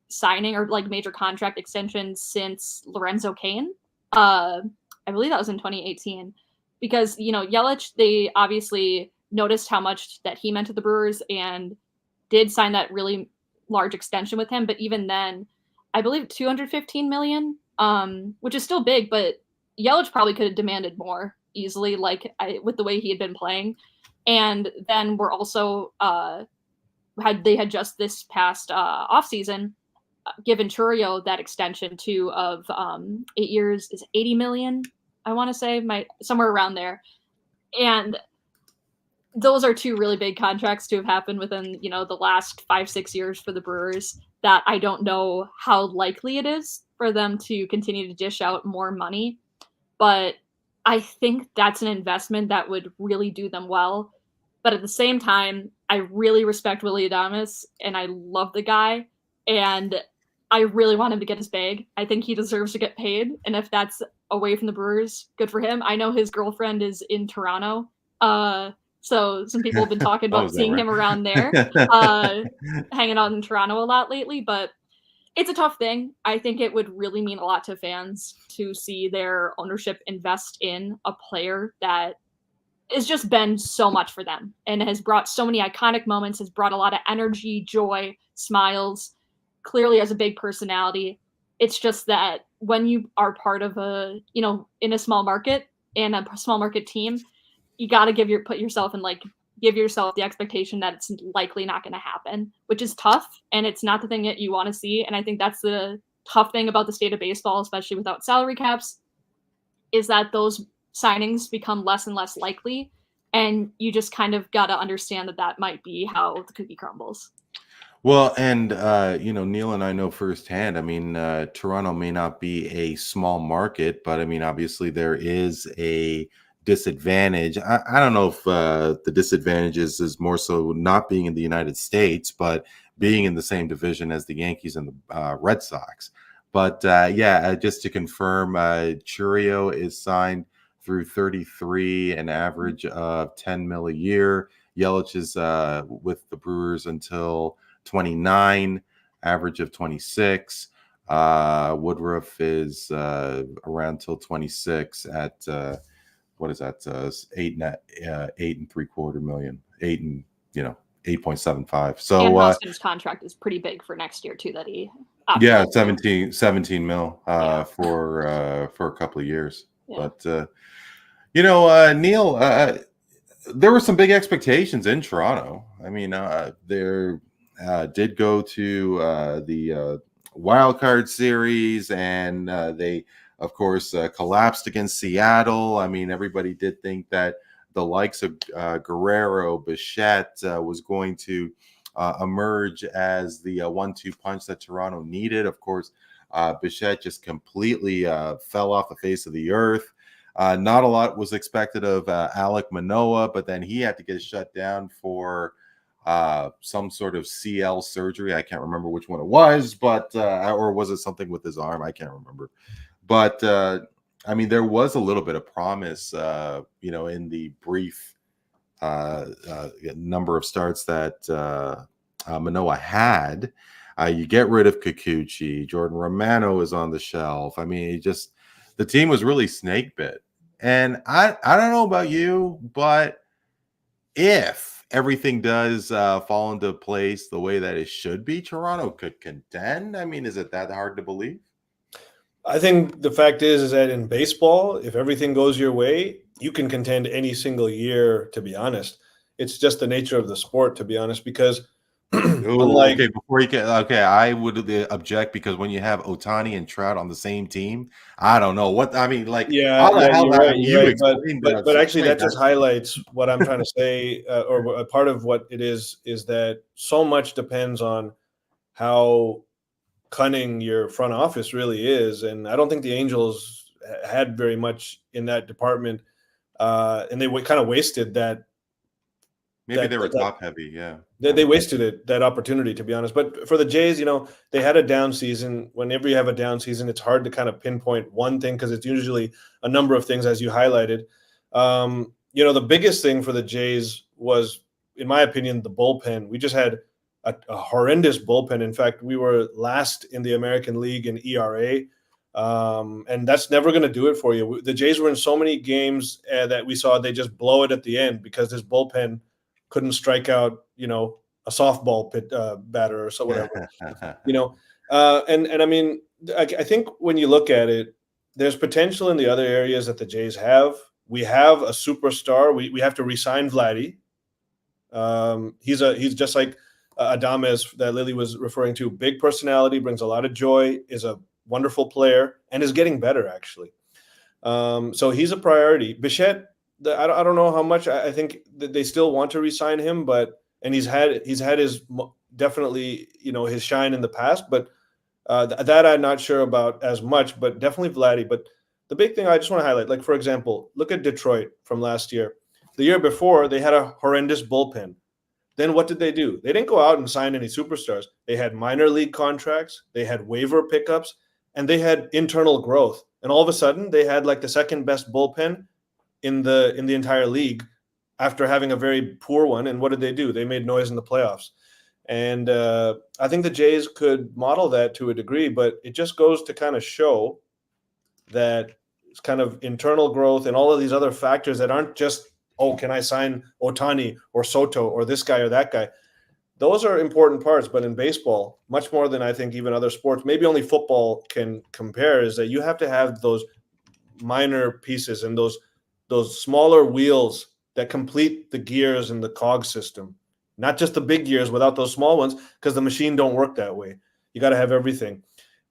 signing or like major contract extension since Lorenzo Cain. I believe that was in 2018, because Yelich, they obviously noticed how much that he meant to the Brewers and did sign that really large extension with him. But even then, I believe $215 million, which is still big, but Yelich probably could have demanded more easily, with the way he had been playing. And then we're also had just this past offseason given Chourio that extension too of 8 years, is $80 million, I want to say, somewhere around there. And those are two really big contracts to have happened within the last 5-6 years for the Brewers, that I don't know how likely it is for them to continue to dish out more money. But I think that's an investment that would really do them well. But at the same time, I really respect Willy Adames, and I love the guy, and I really want him to get his bag. I think he deserves to get paid, and if that's away from the Brewers, good for him. I know his girlfriend is in Toronto, so some people have been talking about seeing him around there, hanging out in Toronto a lot lately, but it's a tough thing. I think it would really mean a lot to fans to see their ownership invest in a player that has just been so much for them and has brought so many iconic moments, has brought a lot of energy, joy, smiles, clearly has a big personality. It's just that when you are part of in a small market and a small market team, you got to give yourself the expectation that it's likely not going to happen, which is tough. And it's not the thing that you want to see. And I think that's the tough thing about the state of baseball, especially without salary caps, is that those signings become less and less likely. And you just kind of got to understand that might be how the cookie crumbles. Well, and Neel and I know firsthand. I mean, Toronto may not be a small market, but I mean, obviously there is a disadvantage. I don't know if the disadvantage is more so not being in the United States, but being in the same division as the Yankees and the Red Sox. But just to confirm, Chourio is signed through 33, an average of $10 million a year. Yelich is with the Brewers until 29, average of 26. Woodruff is around till 26 at what is that? $8.75 million, 8.75. So and Hoskins' contract is pretty big for next year too. That he 17 mil for a couple of years. Yeah. But Neel, there were some big expectations in Toronto. I mean, there did go to the wild card series, and they, of course, collapsed against Seattle. I mean, everybody did think that the likes of Guerrero, Bichette was going to emerge as the 1-2 punch that Toronto needed. Of course, Bichette just completely fell off the face of the earth. Not a lot was expected of Alek Manoah, but then he had to get shut down for some sort of CL surgery. I can't remember which one it was, but or was it something with his arm? I can't remember. But I mean, there was a little bit of promise, in the brief number of starts that Manoah had. You get rid of Kikuchi. Jordan Romano is on the shelf. I mean, the team was really snake bit. And I don't know about you, but if everything does fall into place the way that it should be, Toronto could contend. I mean, is it that hard to believe? I think the fact is that in baseball, if everything goes your way, you can contend any single year, to be honest. It's just the nature of the sport, to be honest, because I would object, because when you have Ohtani and Trout on the same team, I don't know what I mean. Like, how the hell you're right. But actually, that just highlights what I'm trying to say, or a part of what it is that so much depends on how cunning your front office really is, and I don't think the Angels had very much in that department, and they kind of wasted that. Maybe they were top heavy, yeah. They wasted that opportunity, to be honest. But for the Jays, they had a down season. Whenever you have a down season, it's hard to kind of pinpoint one thing, because it's usually a number of things, as you highlighted. The biggest thing for the Jays was, in my opinion, the bullpen. We just had a horrendous bullpen. In fact, we were last in the American League in ERA. And that's never going to do it for you. The Jays were in so many games that we saw they just blow it at the end because this bullpen couldn't strike out, a softball batter or so whatever, And I mean, I think when you look at it, there's potential in the other areas that the Jays have. We have a superstar. We have to re-sign Vladdy. He's just like Adames that Lily was referring to. Big personality, brings a lot of joy, is a wonderful player, and is getting better actually. So he's a priority. Bichette, I don't know how much. I think that they still want to re-sign him, and he's had his definitely his shine in the past, but that I'm not sure about as much. But definitely Vladdy. But the big thing I just want to highlight, like for example, look at Detroit from last year. The year before, they had a horrendous bullpen. Then what did they do? They didn't go out and sign any superstars. They had minor league contracts, they had waiver pickups, and they had internal growth. And all of a sudden, they had like the second best bullpen in the entire league after having a very poor one. And what did they do? They made noise in the playoffs. And I think the Jays could model that to a degree, but it just goes to kind of show that it's kind of internal growth and all of these other factors that aren't just, oh, can I sign Ohtani or Soto or this guy or that guy? Those are important parts, but in baseball, much more than I think even other sports, maybe only football can compare, is that you have to have those minor pieces and those smaller wheels that complete the gears in the cog system. Not just the big gears without those small ones, because the machine don't work that way. You got to have everything.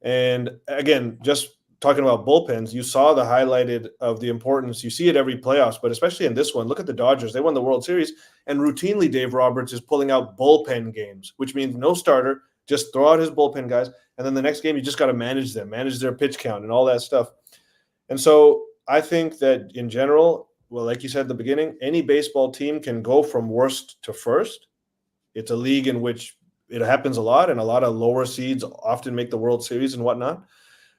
And again, just talking about bullpens, you saw the highlighted of the importance. You see it every playoffs, but especially in this one. Look at the Dodgers. They won the World Series, and routinely Dave Roberts is pulling out bullpen games, which means no starter, just throw out his bullpen guys, and then the next game you just got to manage them, manage their pitch count and all that stuff. And so I think that in general, well, like you said at the beginning, any baseball team can go from worst to first. It's a league in which it happens a lot, and a lot of lower seeds often make the World Series and whatnot.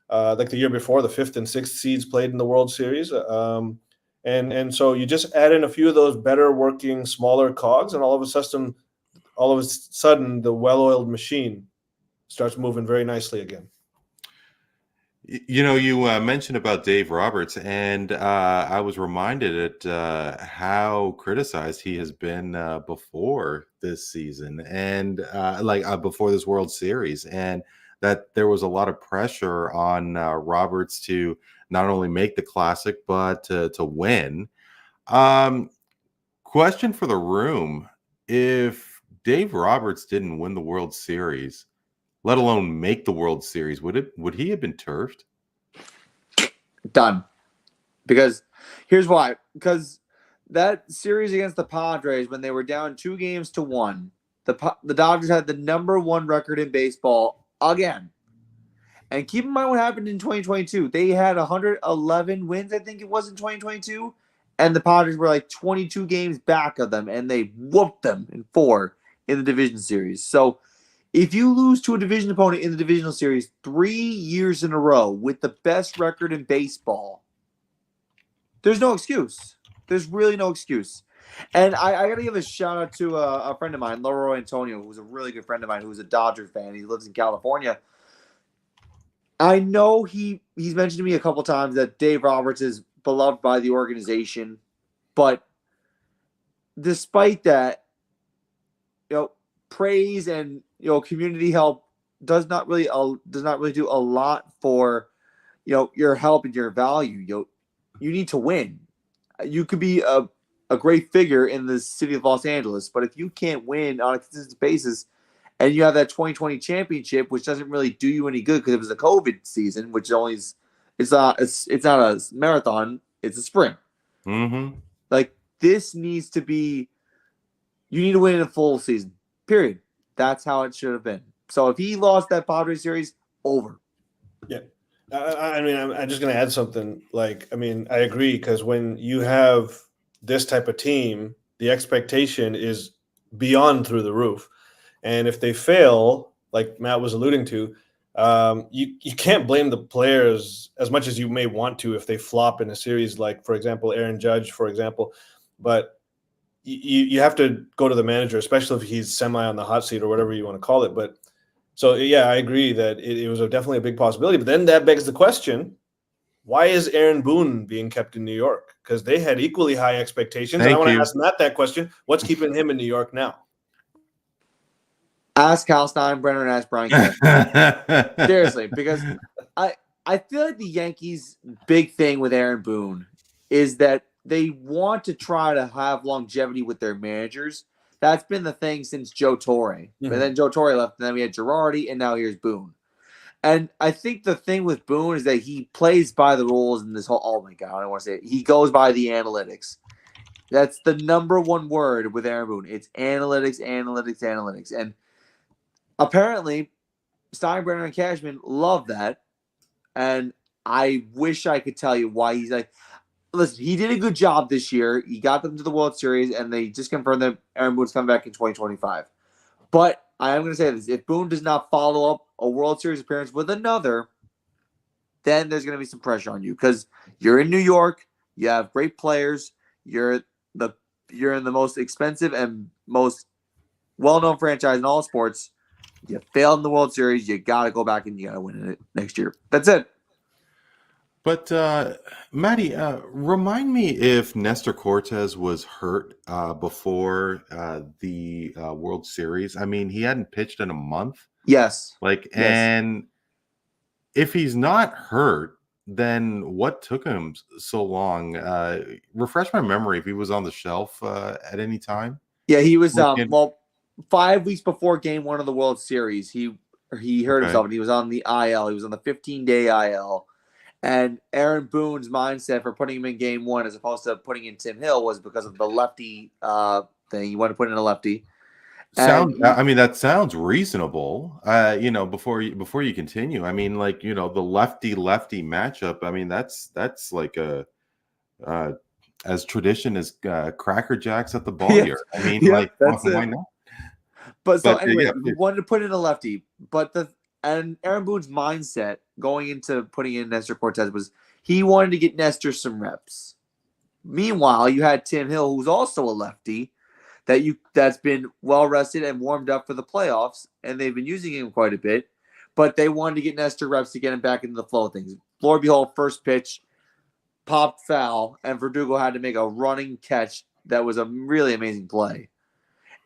Like the year before, the 5th and 6th seeds played in the World Series. And so you just add in a few of those better working, smaller cogs, and all of a sudden, the well-oiled machine starts moving very nicely again. You mentioned about Dave Roberts, and I was reminded at how criticized he has been before this season and before this World Series, and that there was a lot of pressure on Roberts to not only make the Classic, but to win. Question for the room. If Dave Roberts didn't win the World Series, let alone make the World Series, would he have been turfed? Done. Because here's why. Because that series against the Padres, when they were down 2-1, the Dodgers had the #1 record in baseball again. And keep in mind what happened in 2022. They had 111 wins, I think it was, in 2022. And the Padres were like 22 games back of them, and they whooped them in 4 in the division series. So if you lose to a division opponent in the divisional series 3 years in a row with the best record in baseball, there's no excuse. There's really no excuse. And I got to give a shout out to a friend of mine, Leroy Antonio, who's a really good friend of mine, who's a Dodgers fan. He lives in California. I know he's mentioned to me a couple times that Dave Roberts is beloved by the organization, but despite that, praise and community help does not really do a lot for your help and your value. You need to win. You could be a great figure in the city of Los Angeles, but if you can't win on a consistent basis, and you have that 2020 championship, which doesn't really do you any good because it was a COVID season, which it's not a marathon, it's a sprint. Mm-hmm. Like, this needs to be, you need to win a full season, period. That's how it should have been. So if he lost that Padres series, over. Yeah. I mean, I'm just going to add something. I agree, because when you have this type of team, the expectation is beyond through the roof. And if they fail, like Matt was alluding to, you can't blame the players as much as you may want to if they flop in a series, like, for example, Aaron Judge, for example. But you have to go to the manager, especially if he's semi on the hot seat or whatever you want to call it. But so, yeah, I agree that it was definitely a big possibility. But then that begs the question, why is Aaron Boone being kept in New York? Because they had equally high expectations. And I Thank want to you. ask Matt that question. What's keeping him in New York now? Ask Hal Steinbrenner and ask Brian Cashman. Seriously, because I feel like the Yankees' big thing with Aaron Boone is that they want to try to have longevity with their managers. That's been the thing since Joe Torre. But then Joe Torre left, and then we had Girardi, and now here's Boone. And I think the thing with Boone is that he plays by the rules in this whole. Oh my God, I don't want to say it. He goes by the analytics. That's the number one word with Aaron Boone. It's analytics, analytics, analytics. And apparently, Steinbrenner and Cashman love that. And I wish I could tell you why he's like, listen, he did a good job this year. He got them to the World Series, and they just confirmed that Aaron Boone's coming back in 2025. But I am going to say this. If Boone does not follow up a World Series appearance with another, then there's going to be some pressure on you because you're in New York. You have great players. You're in the most expensive and most well-known franchise in all sports. You failed in the World Series. You got to go back and you got to win it next year. That's it. But Matty, remind me if Nestor Cortez was hurt before the World Series. I mean, he hadn't pitched in a month. Yes. And if he's not hurt, then what took him so long? Refresh my memory if he was on the shelf at any time. Yeah, he was 5 weeks before Game 1 of the World Series. He hurt himself and he was on the IL. He was on the 15-day IL. And Aaron Boone's mindset for putting him in Game 1 as opposed to putting in Tim Hill was because of the lefty thing. He wanted to put in a lefty. That sounds reasonable. Before you continue, I mean, like, the lefty matchup. I mean, that's like a as tradition as Cracker Jacks at the ball here. I mean, why not? But anyway, he wanted to put in a lefty, and Aaron Boone's mindset going into putting in Nestor Cortez was he wanted to get Nestor some reps. Meanwhile, you had Tim Hill, who's also a lefty, that's been well rested and warmed up for the playoffs, and they've been using him quite a bit. But they wanted to get Nestor reps to get him back into the flow of things. Lo and behold, first pitch popped foul, and Verdugo had to make a running catch that was a really amazing play.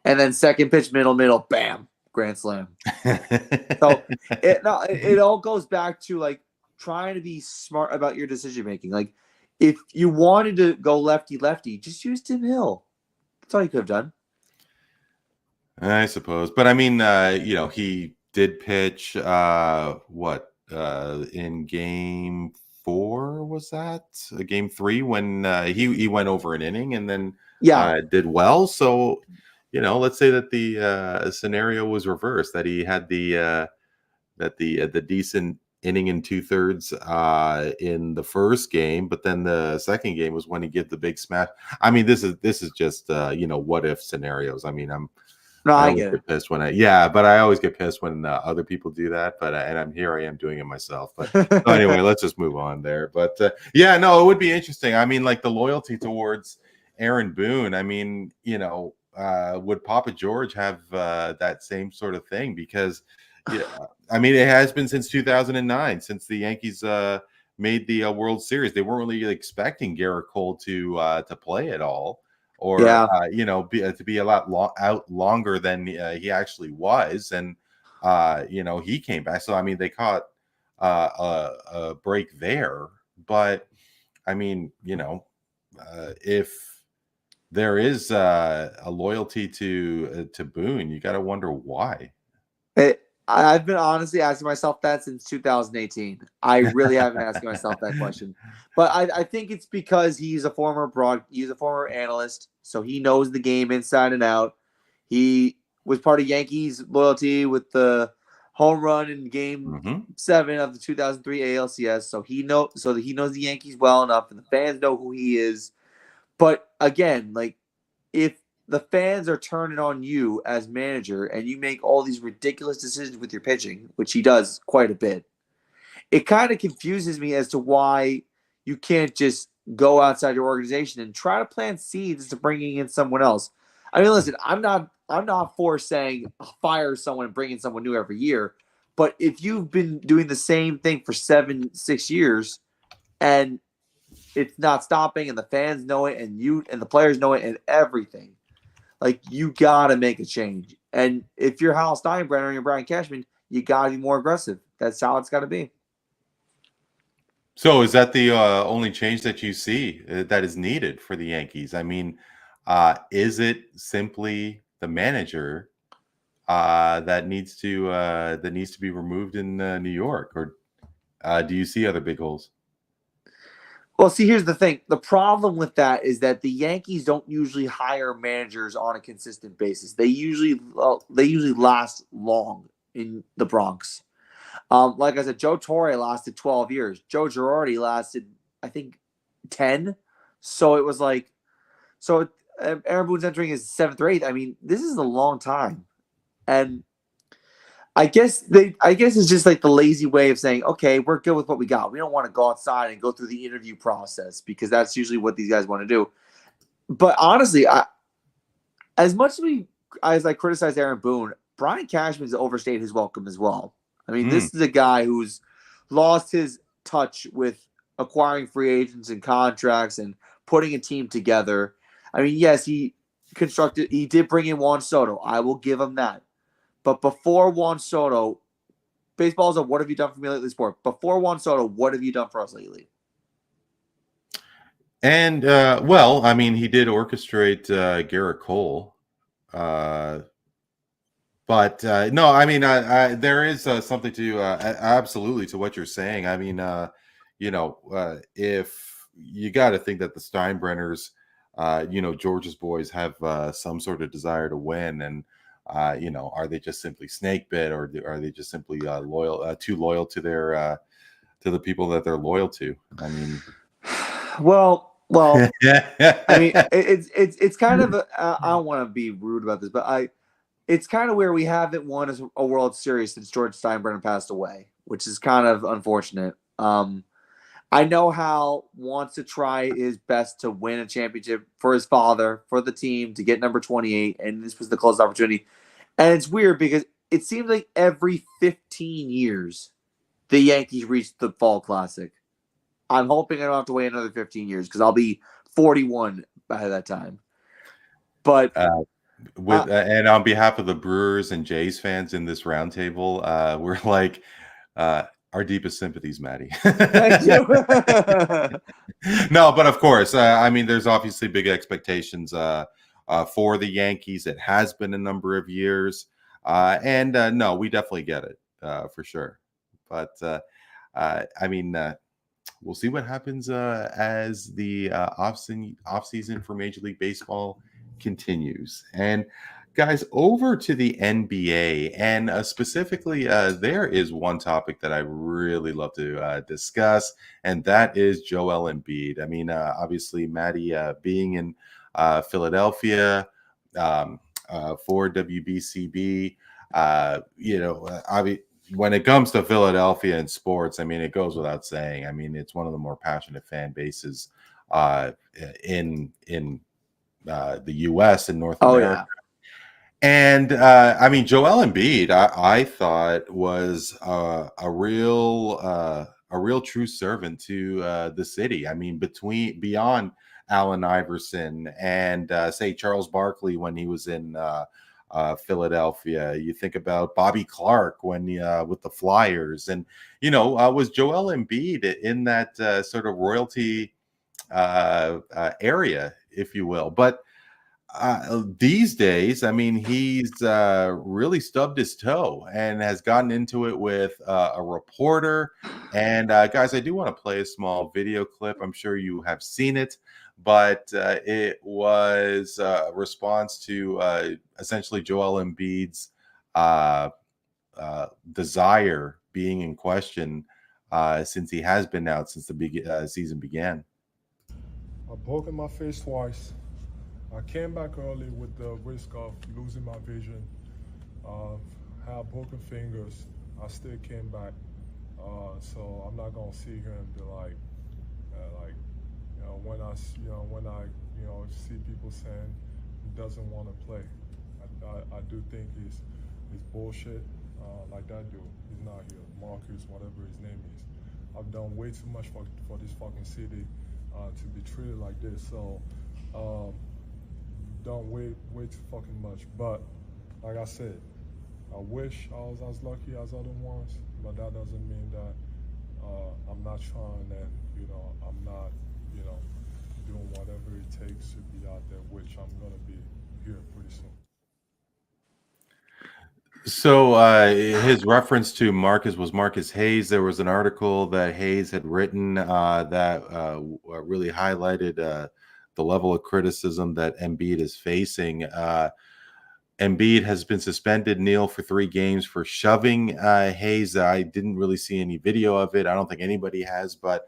And then second pitch, middle, bam, grand slam. So it all goes back to like trying to be smart about your decision making. Like if you wanted to go lefty, just use Tim Hill. That's all you could have done. I suppose, but I mean, he did pitch. In Game 4 was that? Game 3 when he went over an inning and then did well. So. Let's say that the scenario was reversed, that he had the decent inning and 2/3 in the first game, but then the second game was when he get the big smash. I mean, this is just what if scenarios. I mean, I get pissed when but I always get pissed when other people do that. But and I am doing it myself. But so anyway, let's just move on there. But it would be interesting. I mean, like the loyalty towards Aaron Boone. I mean, would Papa George have that same sort of thing? Because I mean, it has been since 2009, since the Yankees made the World Series. They weren't really expecting Garrett Cole to play at all, or to be a lot out longer than he actually was. And he came back. So I mean, they caught a break there. But I mean, if there is a loyalty to Boone, you got to wonder why. I've been honestly asking myself that since 2018. I really haven't asked myself that question, but I think it's because he's a former analyst, so he knows the game inside and out. He was part of Yankees loyalty with the home run in Game 7 of the 2003 ALCS, so he knows the Yankees well enough, and the fans know who he is. But again, like if the fans are turning on you as manager and you make all these ridiculous decisions with your pitching, which he does quite a bit, it kind of confuses me as to why you can't just go outside your organization and try to plant seeds to bringing in someone else. I mean, listen, I'm not for saying fire someone and bring in someone new every year, but if you've been doing the same thing for 6 years and it's not stopping, and the fans know it, and you and the players know it, and everything, like, you gotta make a change. And if you're Hal Steinbrenner and you're Brian Cashman, you gotta be more aggressive. That's how it's got to be. So is that the only change that you see that is needed for the Yankees? I mean, is it simply the manager that needs to be removed in New York, or do you see other big holes? Well, see, here's the thing. The problem with that is that the Yankees don't usually hire managers on a consistent basis. They usually last long in the Bronx. Like I said, Joe Torre lasted 12 years. Joe Girardi lasted, I think, 10. So it was like, Aaron Boone's entering his 7th or 8th. I mean, this is a long time. And I guess it's just like the lazy way of saying, okay, we're good with what we got. We don't want to go outside and go through the interview process because that's usually what these guys want to do. But honestly, as much as I criticize Aaron Boone, Brian Cashman's overstayed his welcome as well. I mean, this is a guy who's lost his touch with acquiring free agents and contracts and putting a team together. I mean, yes, he did bring in Juan Soto. I will give him that. But before Juan Soto, baseball's a what have you done for me lately sport. Before Juan Soto, what have you done for us lately? And well, I mean, he did orchestrate Garrett Cole, but no, I mean, there is something to absolutely to what you're saying. I mean, if you got to think that the Steinbrenners, George's boys have some sort of desire to win, and are they just simply snake bit, or are they just simply too loyal to their to the people that they're loyal to? I mean, well, I mean, it's kind of I don't want to be rude about this, but it's kind of where we haven't won a World Series since George Steinbrenner passed away, which is kind of unfortunate. I know Hal wants to try his best to win a championship for his father, for the team, to get number 28, and this was the closest opportunity. And it's weird because it seems like every 15 years, the Yankees reach the Fall Classic. I'm hoping I don't have to wait another 15 years because I'll be 41 by that time. But and on behalf of the Brewers and Jays fans in this roundtable, we're like, our deepest sympathies, Maddie. Thank you. No, but of course, I mean, there's obviously big expectations for the Yankees. It has been a number of years, and no, we definitely get it for sure. But I mean, we'll see what happens as the off season for Major League Baseball continues. And guys, over to the NBA, and specifically, there is one topic that I really love to discuss, and that is Joel Embiid. I mean, obviously, Maddie being in Philadelphia for WBCB, when it comes to Philadelphia and sports, I mean, it goes without saying. I mean, it's one of the more passionate fan bases in the U.S. and North America. Yeah. And I mean, Joel Embiid, I thought was a real true servant to the city. I mean, beyond Allen Iverson and say Charles Barkley when he was in Philadelphia. You think about Bobby Clark when with the Flyers, and was Joel Embiid in that sort of royalty area, if you will. But these days, I mean, he's really stubbed his toe and has gotten into it with a reporter. And guys, I do want to play a small video clip. I'm sure you have seen it, but it was a response to essentially Joel Embiid's desire being in question since he has been out since the season began. I've broken my face twice. I came back early with the risk of losing my vision. Had broken fingers. I still came back. So I'm not gonna sit here and be like, When I see people saying he doesn't want to play, I do think it's bullshit. Like that dude, he's not here. Marcus, whatever his name is. I've done way too much for this fucking city to be treated like this. So, done way too fucking much. But like I said, I wish I was as lucky as other ones, but that doesn't mean that I'm not trying and I'm not doing whatever it takes to be out there, which I'm gonna be here pretty soon. So his reference to Marcus was Marcus Hayes. There was an article that Hayes had written that really highlighted the level of criticism that Embiid is facing. Embiid has been suspended, Neel, for 3 games for shoving Hayes. I didn't really see any video of it. I don't think anybody has, but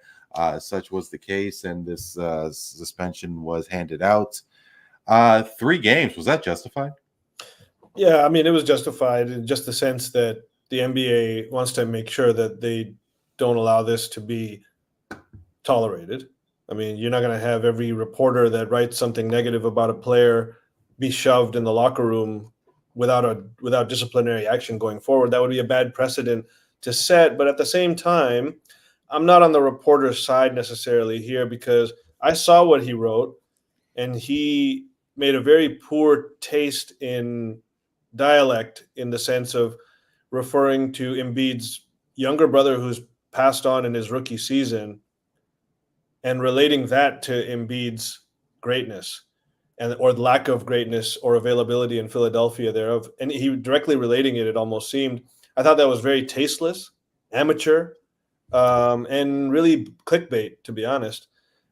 such was the case, and this suspension was handed out. 3 games, was that justified? Yeah, I mean, it was justified in just the sense that the NBA wants to make sure that they don't allow this to be tolerated. I mean, you're not going to have every reporter that writes something negative about a player be shoved in the locker room without disciplinary action going forward. That would be a bad precedent to set. But at the same time, I'm not on the reporter's side necessarily here, because I saw what he wrote, and he made a very poor taste in dialect, in the sense of referring to Embiid's younger brother who's passed on in his rookie season and relating that to Embiid's greatness or lack of greatness or availability in Philadelphia thereof. And he directly relating it almost seemed. I thought that was very tasteless, amateur, and really clickbait, to be honest.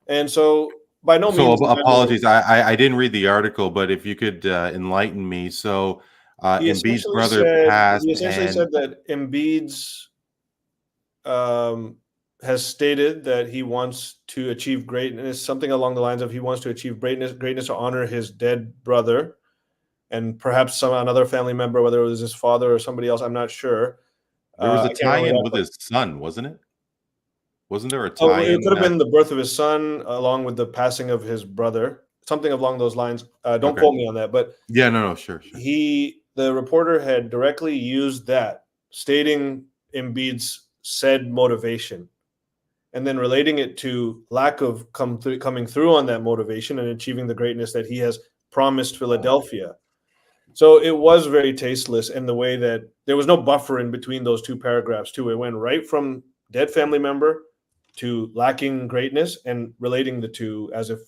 And so by no means. So apologies, I didn't read the article, but if you could enlighten me. So Embiid's brother passed. He essentially said that Embiid's has stated that he wants to achieve greatness, something along the lines of he wants to achieve greatness to honor his dead brother, and perhaps another family member, whether it was his father or somebody else, I'm not sure. There was a tie-in with his son, wasn't it? Wasn't there a tie-in? It could have been the birth of his son along with the passing of his brother, something along those lines. Don't quote me on that, but yeah, no, sure. The reporter had directly used that, stating Embiid's said motivation, and then relating it to lack of coming through on that motivation and achieving the greatness that he has promised Philadelphia. So it was very tasteless in the way that there was no buffer in between those 2 paragraphs too. It went right from dead family member to lacking greatness and relating the 2 as if,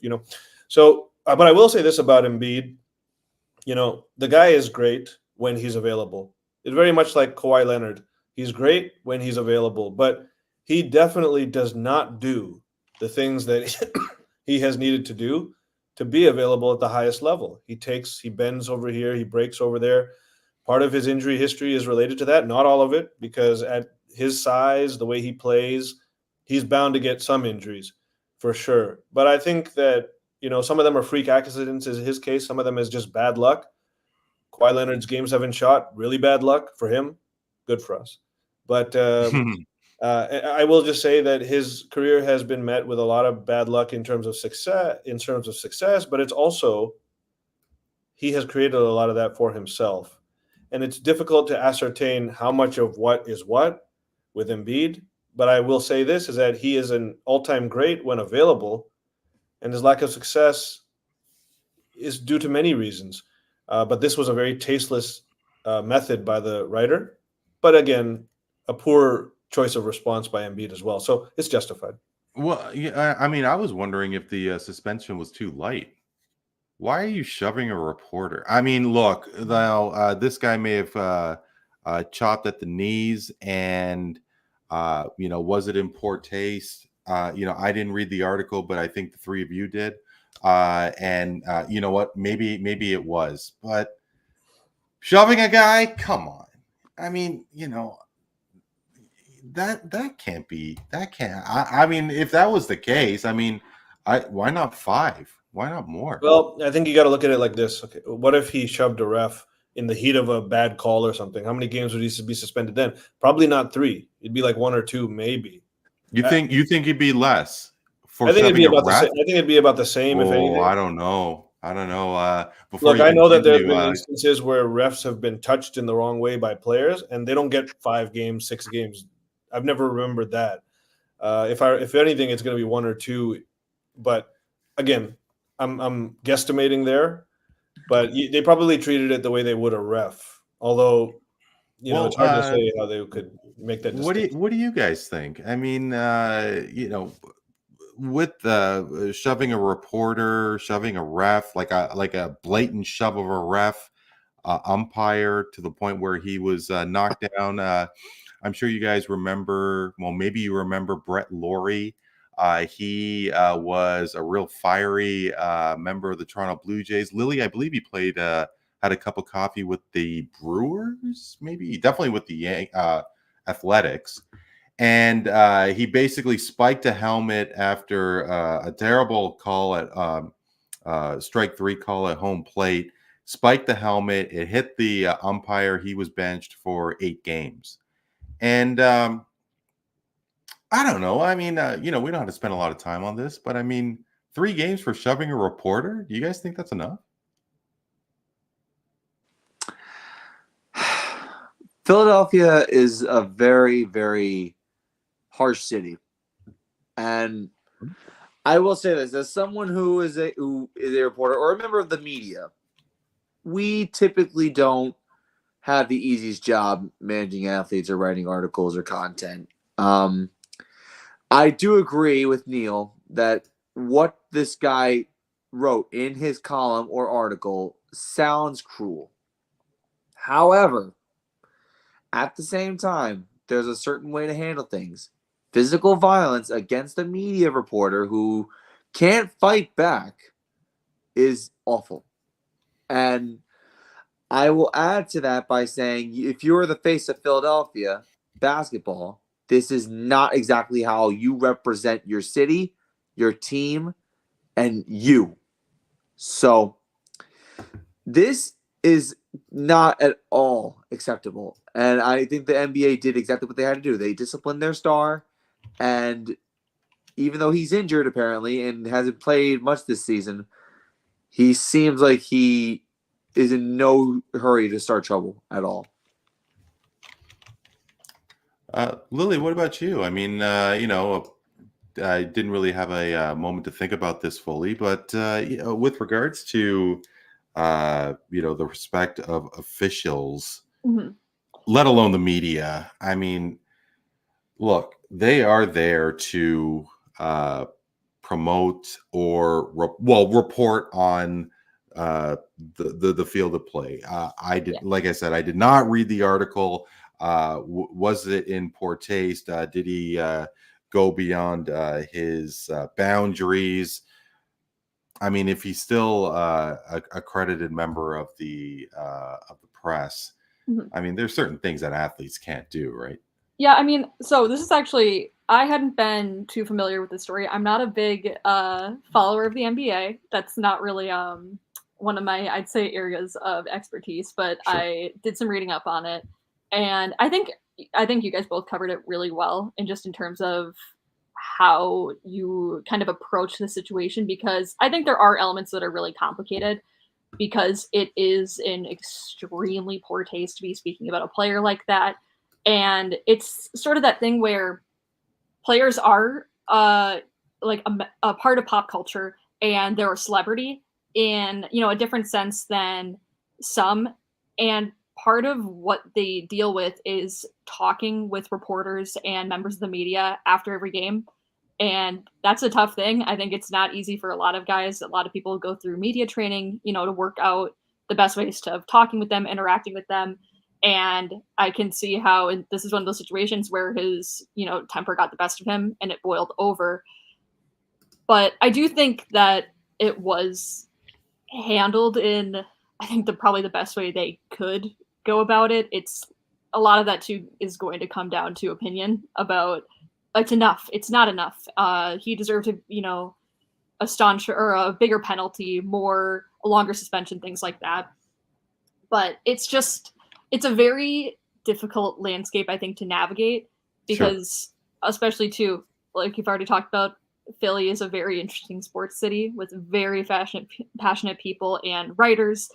So, but I will say this about Embiid. The guy is great when he's available. It's very much like Kawhi Leonard. He's great when he's available, but he definitely does not do the things that he has needed to do to be available at the highest level. He bends over here, he breaks over there. Part of his injury history is related to that, not all of it, because at his size, the way he plays, he's bound to get some injuries for sure. But I think that, some of them are freak accidents in his case. Some of them is just bad luck. Kawhi Leonard's game 7 shot, really bad luck for him. Good for us. But I will just say that his career has been met with a lot of bad luck in terms of success, but it's also, he has created a lot of that for himself. And it's difficult to ascertain how much of what is what with Embiid. But I will say this, is that he is an all-time great when available, and his lack of success is due to many reasons. But this was a very tasteless method by the writer. But again, a poor choice of response by Embiid as well. So it's justified. Well, yeah, I mean, I was wondering if the suspension was too light. Why are you shoving a reporter? I mean, look, now this guy may have chopped at the knees, and was it in poor taste? I didn't read the article, but I think the 3 of you did. And you know what? Maybe it was, but shoving a guy, come on. I mean, that can't be. I mean, if that was the case, I mean, why not 5? Why not more? Well, I think you got to look at it like this. Okay, what if he shoved a ref in the heat of a bad call or something? How many games would he be suspended then? Probably not 3. It'd be like 1 or 2, maybe. You think he'd be less for I think it'd be shoving a about the ref? same. I think it'd be about the same, if Oh, anything. I don't know. Before Look, you I know that there have continue, been instances where refs have been touched in the wrong way by players, and they don't get 5 games, 6 games. I've never remembered that. If anything, it's going to be 1 or 2. But again, I'm guesstimating there. But they probably treated it the way they would a ref. Although, well, it's hard to say how they could make that distinction. what do you guys think? I mean, with shoving a reporter, shoving a ref, like a blatant shove of a ref, umpire to the point where he was knocked down. I'm sure you guys remember. Well, maybe you remember Brett Laurie. He was a real fiery member of the Toronto Blue Jays. Lily, I believe he played, had a cup of coffee with the Brewers, maybe definitely with the Athletics. And he basically spiked a helmet after a terrible call at strike 3 call at home plate. Spiked the helmet. It hit the umpire. He was benched for 8 games. And I don't know. I mean, we don't have to spend a lot of time on this, but I mean, 3 games for shoving a reporter. Do you guys think that's enough? Philadelphia is a very, very harsh city. And I will say this, as someone who is a reporter or a member of the media, we typically don't have the easiest job managing athletes or writing articles or content. I do agree with Neel that what this guy wrote in his column or article sounds cruel. However, at the same time, there's a certain way to handle things. Physical violence against a media reporter who can't fight back is awful. And I will add to that by saying, if you're the face of Philadelphia basketball, this is not exactly how you represent your city, your team, and you. So this is not at all acceptable. And I think the NBA did exactly what they had to do. They disciplined their star. And even though he's injured apparently and hasn't played much this season, he seems like he is in no hurry to start trouble at all. Lily, what about you? I mean, I didn't really have a moment to think about this fully, but with regards to the respect of officials, let alone the media. I mean, look, they are there to promote or report on the field of play. Like I said, I did not read the article. Was it in poor taste? Did he go beyond his boundaries? I mean, if he's still a accredited member of the press, I mean, there's certain things that athletes can't do, right? Yeah, I mean, so this is actually, I hadn't been too familiar with this story. I'm not a big follower of the NBA. That's not really one of my, I'd say, areas of expertise, but Sure. I did some reading up on it. And I think you guys both covered it really well, and just in terms of how you kind of approach the situation, because I think there are elements that are really complicated, because it is in extremely poor taste to be speaking about a player like that. And it's sort of that thing where players are like a part of pop culture, and they're a celebrity in a different sense than some. And part of what they deal with is talking with reporters and members of the media after every game. And that's a tough thing. I think it's not easy for a lot of guys. A lot of people go through media training, to work out the best ways of talking with them, interacting with them. And I can see how this is one of those situations where his, temper got the best of him and it boiled over. But I do think that it was handled in, I think, probably the best way they could go about it. It's a lot of that too is going to come down to opinion about it's enough. It's not enough. He deserved to, a stauncher or a bigger penalty, a longer suspension, things like that. But it's a very difficult landscape, I think, to navigate, because especially too, like you've already talked about, Philly is a very interesting sports city with very passionate people and writers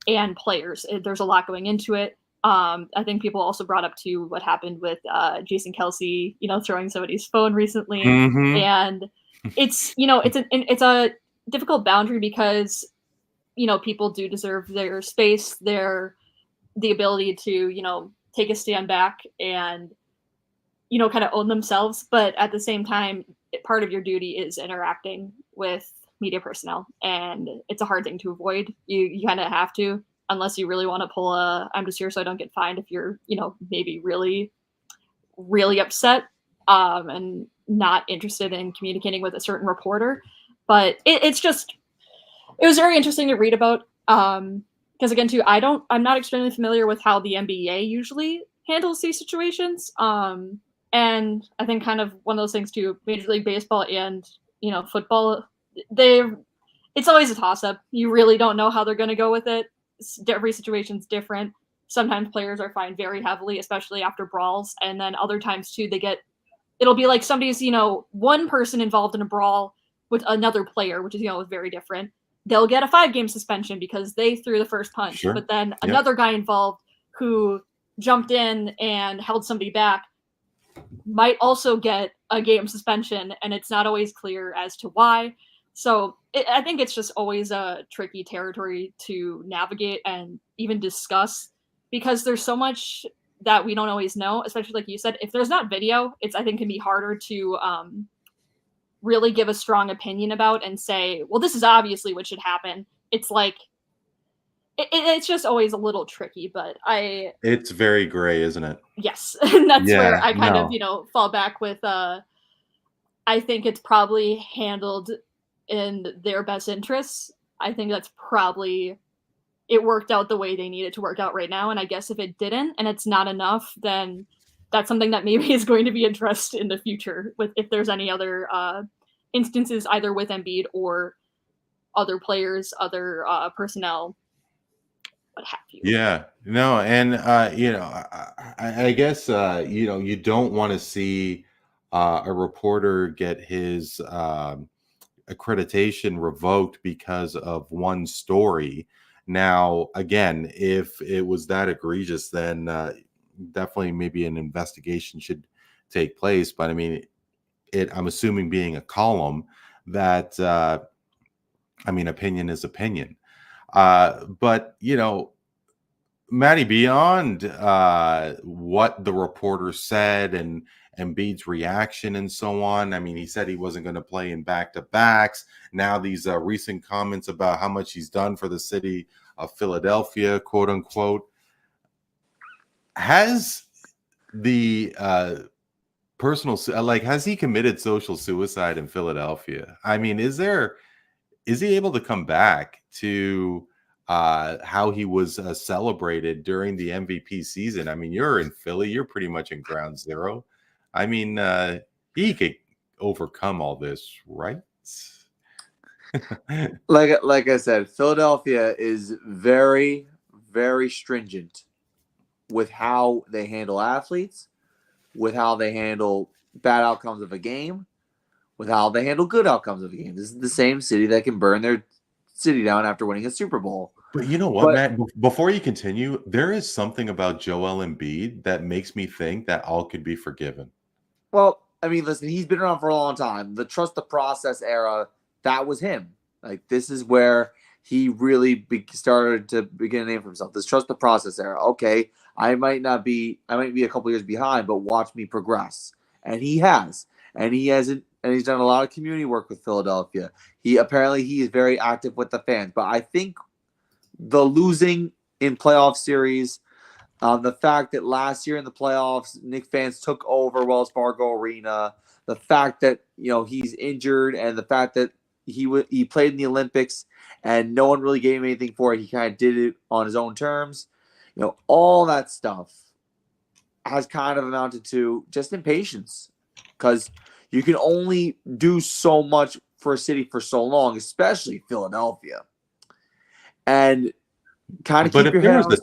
and players. There's a lot going into it. I think people also brought up too what happened with Jason Kelsey, throwing somebody's phone recently, and it's it's a difficult boundary because people do deserve their space, the ability to take a stand back and kind of own themselves, but at the same time, part of your duty is interacting with media personnel, and it's a hard thing to avoid. You kind of have to, unless you really want to pull I'm just here so I don't get fined if you're maybe really really upset and not interested in communicating with a certain reporter. But it was very interesting to read about because again too, I'm not extremely familiar with how the NBA usually handles these situations. And I think kind of one of those things too, Major League Baseball and football, it's always a toss-up. You really don't know how they're going to go with it. Every situation's different. Sometimes players are fined very heavily, especially after brawls, and then other times too, it'll be like somebody's one person involved in a brawl with another player, which is very different. They'll get a 5-game suspension because they threw the first punch, Sure. but then another guy involved who jumped in and held somebody back might also get a game suspension, and it's not always clear as to why. So I think it's just always a tricky territory to navigate and even discuss because there's so much that we don't always know, especially like you said, if there's not video, I think can be harder to really give a strong opinion about and say, well, this is obviously what should happen. It's like, it's just always a little tricky, but it's very gray, isn't it? Yes. And that's where I kind of, fall back with, I think it's probably handled in their best interests. I think that's probably, it worked out the way they need it to work out right now. And I guess if it didn't, and it's not enough, then that's something that maybe is going to be addressed in the future with, if there's any other instances, either with Embiid or other players, other personnel, what have you. Yeah, no, and I guess you don't want to see a reporter get his accreditation revoked because of one story. Now, again, if it was that egregious, then definitely maybe an investigation should take place. But I mean, I'm assuming being a column that opinion is opinion. But Maddie, beyond what the reporter said and Embiid's reaction and so on, I mean, he said he wasn't going to play in back-to-backs. Now these recent comments about how much he's done for the city of Philadelphia, quote unquote. Has the has he committed social suicide in Philadelphia? I mean, is he able to come back to how he was celebrated during the MVP season? I mean, you're in Philly, you're pretty much in ground zero. I mean, he could overcome all this, right? Like I said, Philadelphia is very, very stringent with how they handle athletes, with how they handle bad outcomes of a game, with how they handle good outcomes of a game. This is the same city that can burn their city down after winning a Super Bowl. But you know what, Matt? Before you continue, there is something about Joel Embiid that makes me think that all could be forgiven. Well, I mean, listen, he's been around for a long time. The trust the process era, that was him. Like, this is where he really started to begin a name for himself. This trust the process era. Okay, I might be a couple years behind, but watch me progress. And he has. And he's done a lot of community work with Philadelphia. He is very active with the fans. But I think the losing in playoff series, the fact that last year in the playoffs, Knicks fans took over Wells Fargo Arena, the fact that he's injured, and the fact that he played in the Olympics and no one really gave him anything for it. He kind of did it on his own terms. All that stuff has kind of amounted to just impatience, because you can only do so much for a city for so long, especially Philadelphia. And kind of But keep if your there head was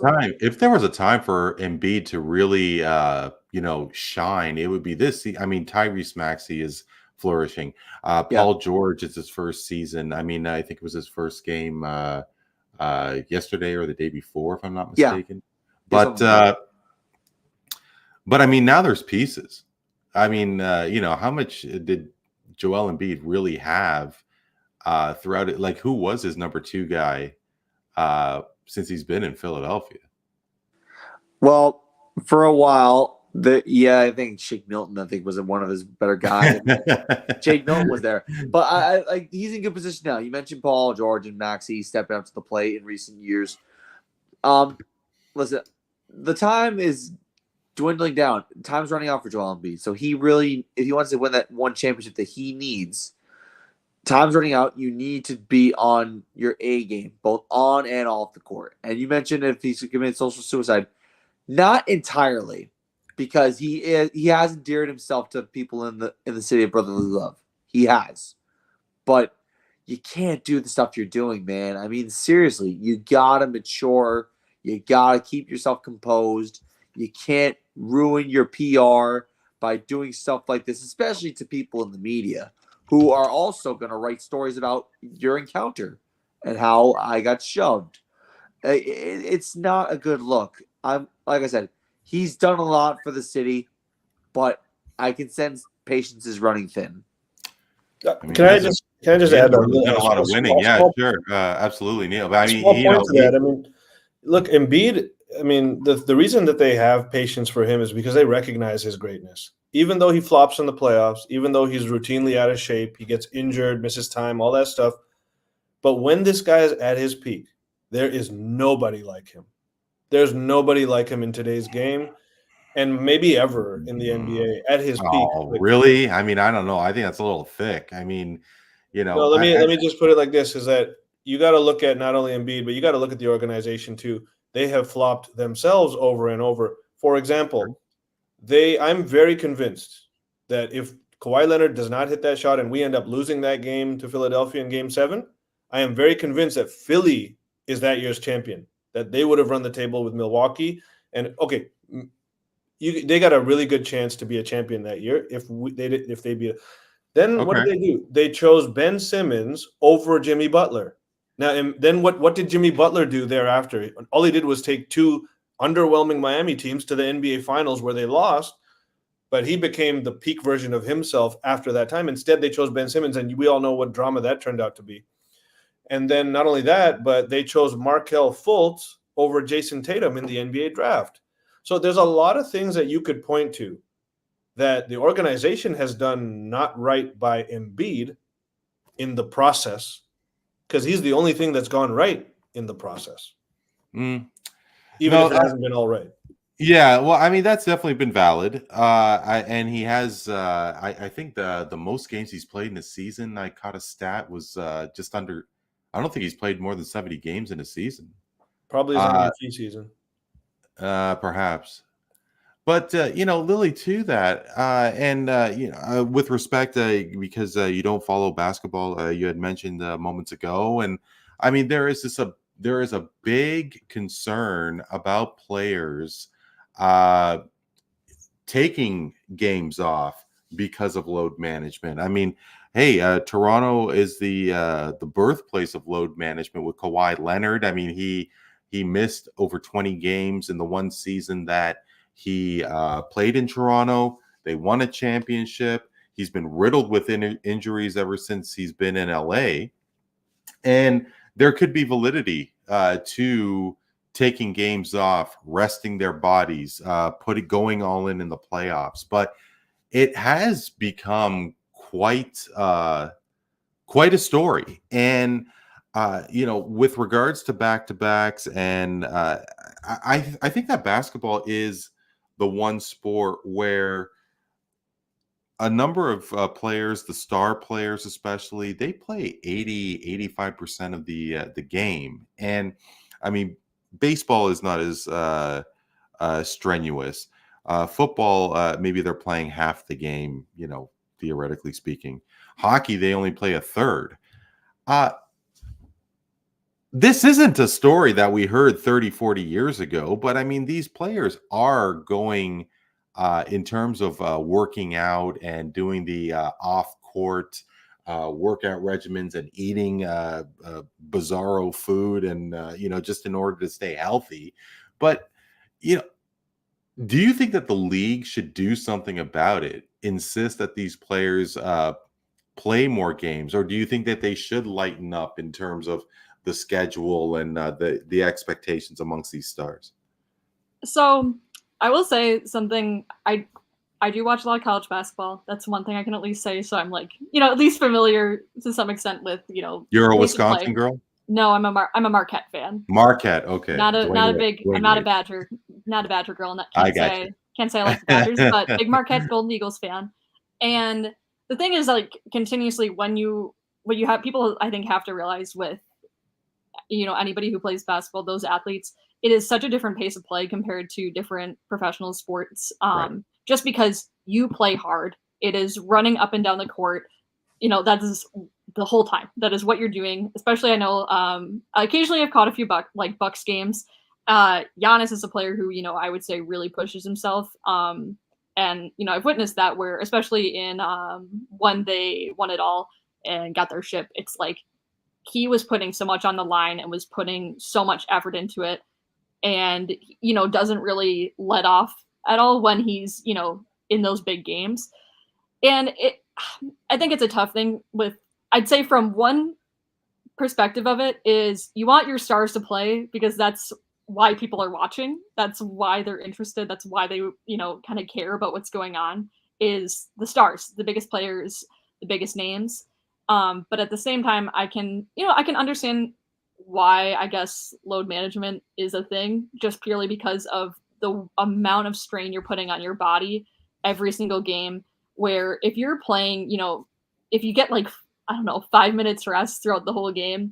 on a time for Embiid to really shine, it would be this. I mean, Tyrese Maxey is flourishing. Paul George, it's his first season. I mean, I think it was his first game yesterday or the day before, if I'm not mistaken. But I mean, now there's pieces. I mean, how much did Joel Embiid really have throughout it? Like, who was his number 2 guy since he's been in Philadelphia? Well, for a while, I think Shake Milton, was one of his better guys. Shake Milton was there, but he's in good position now. You mentioned Paul George and Maxey stepping up to the plate in recent years. Listen, the time is dwindling down. Time's running out for Joel Embiid. So he really, if he wants to win that one championship that he needs, time's running out. You need to be on your A game, both on and off the court. And you mentioned if he's committed social suicide. Not entirely, because he has endeared himself to people in the city of brotherly love. He has. But you can't do the stuff you're doing, man. I mean, seriously, you gotta mature. You gotta keep yourself composed. You can't ruin your PR by doing stuff like this, especially to people in the media who are also going to write stories about your encounter and how I got shoved. It's not a good look. Like I said, he's done a lot for the city, but I can sense patience is running thin. Can I just add a lot of winning? Yeah, sure, absolutely, Neil. But I mean, look, Embiid. I mean, the reason that they have patience for him is because they recognize his greatness. Even though he flops in the playoffs, even though he's routinely out of shape, he gets injured, misses time, all that stuff. But when this guy is at his peak, there is nobody like him. There's nobody like him in today's game, and maybe ever in the NBA at his peak. Oh, really? I mean, I don't know. I think that's a little thick. I mean, let me just put it like this: is that you got to look at not only Embiid, but you got to look at the organization too. They have flopped themselves over and over. For example, I'm very convinced that if Kawhi Leonard does not hit that shot and we end up losing that game to Philadelphia in Game 7, I am very convinced that Philly is that year's champion, that they would have run the table with Milwaukee. And, okay, they got a really good chance to be a champion that year if they beat it. Then what did they do? They chose Ben Simmons over Jimmy Butler. Now, and then what did Jimmy Butler do thereafter? All he did was take 2 underwhelming Miami teams to the NBA Finals where they lost, but he became the peak version of himself after that time. Instead, they chose Ben Simmons, and we all know what drama that turned out to be. And then not only that, but they chose Markelle Fultz over Jason Tatum in the NBA draft. So there's a lot of things that you could point to that the organization has done not right by Embiid in the process, because he's the only thing that's gone right in the process. Even if it hasn't been all right. Yeah, well, I mean, that's definitely been valid. And he has, I think the most games he's played in a season, I caught a stat, was just under, I don't think he's played more than 70 games in a season. Probably his MVP season. Perhaps. But, Lily, to that, with respect, because you don't follow basketball, you had mentioned moments ago, and I mean, there is a big concern about players taking games off because of load management. I mean, hey, Toronto is the birthplace of load management with Kawhi Leonard. I mean, he missed over 20 games in the one season that he played in Toronto. They won a championship. He's been riddled with injuries ever since he's been in LA. And there could be validity to taking games off, resting their bodies, going all in the playoffs. But it has become quite a story. And with regards to back-to-backs, and I think that basketball is the one sport where a number of players, the star players especially, they play 80-85% of the game. And I mean, baseball is not as strenuous. Football, maybe they're playing half the game, theoretically speaking. Hockey, they only play a third. This isn't a story that we heard 30, 40 years ago, but I mean, these players are going in terms of working out and doing the court workout regimens and eating bizarro food and just in order to stay healthy. But do you think that the league should do something about it? Insist that these players play more games, or do you think that they should lighten up in terms of the schedule and the expectations amongst these stars? So I will say something. I do watch a lot of college basketball. That's one thing I can at least say. So I'm like, at least familiar to some extent with, You're a pace of play. Wisconsin girl? No, I'm a Marquette fan. Marquette, okay. I'm not a Dwayne Badger girl. And I got you. Can't say I like the Badgers, but big Marquette Golden Eagles fan. And the thing is, like, continuously when you have people, I think, have to realize with, anybody who plays basketball, those athletes, it is such a different pace of play compared to different professional sports. Right. Just because you play hard, it is running up and down the court. That is the whole time. That is what you're doing. Especially, I know, occasionally I've caught a few Bucks games. Giannis is a player who, I would say really pushes himself. And, I've witnessed that where, especially in when they won it all and got their ship, it's like he was putting so much on the line and was putting so much effort into it and, doesn't really let off at all when he's, in those big games. And I think it's a tough thing I'd say from one perspective of it is you want your stars to play because that's why people are watching. That's why they're interested. That's why they, kind of care about what's going on is the stars, the biggest players, the biggest names. But at the same time, I can understand why I guess load management is a thing just purely because of the amount of strain you're putting on your body every single game, where if you're playing, if you get 5 minutes rest throughout the whole game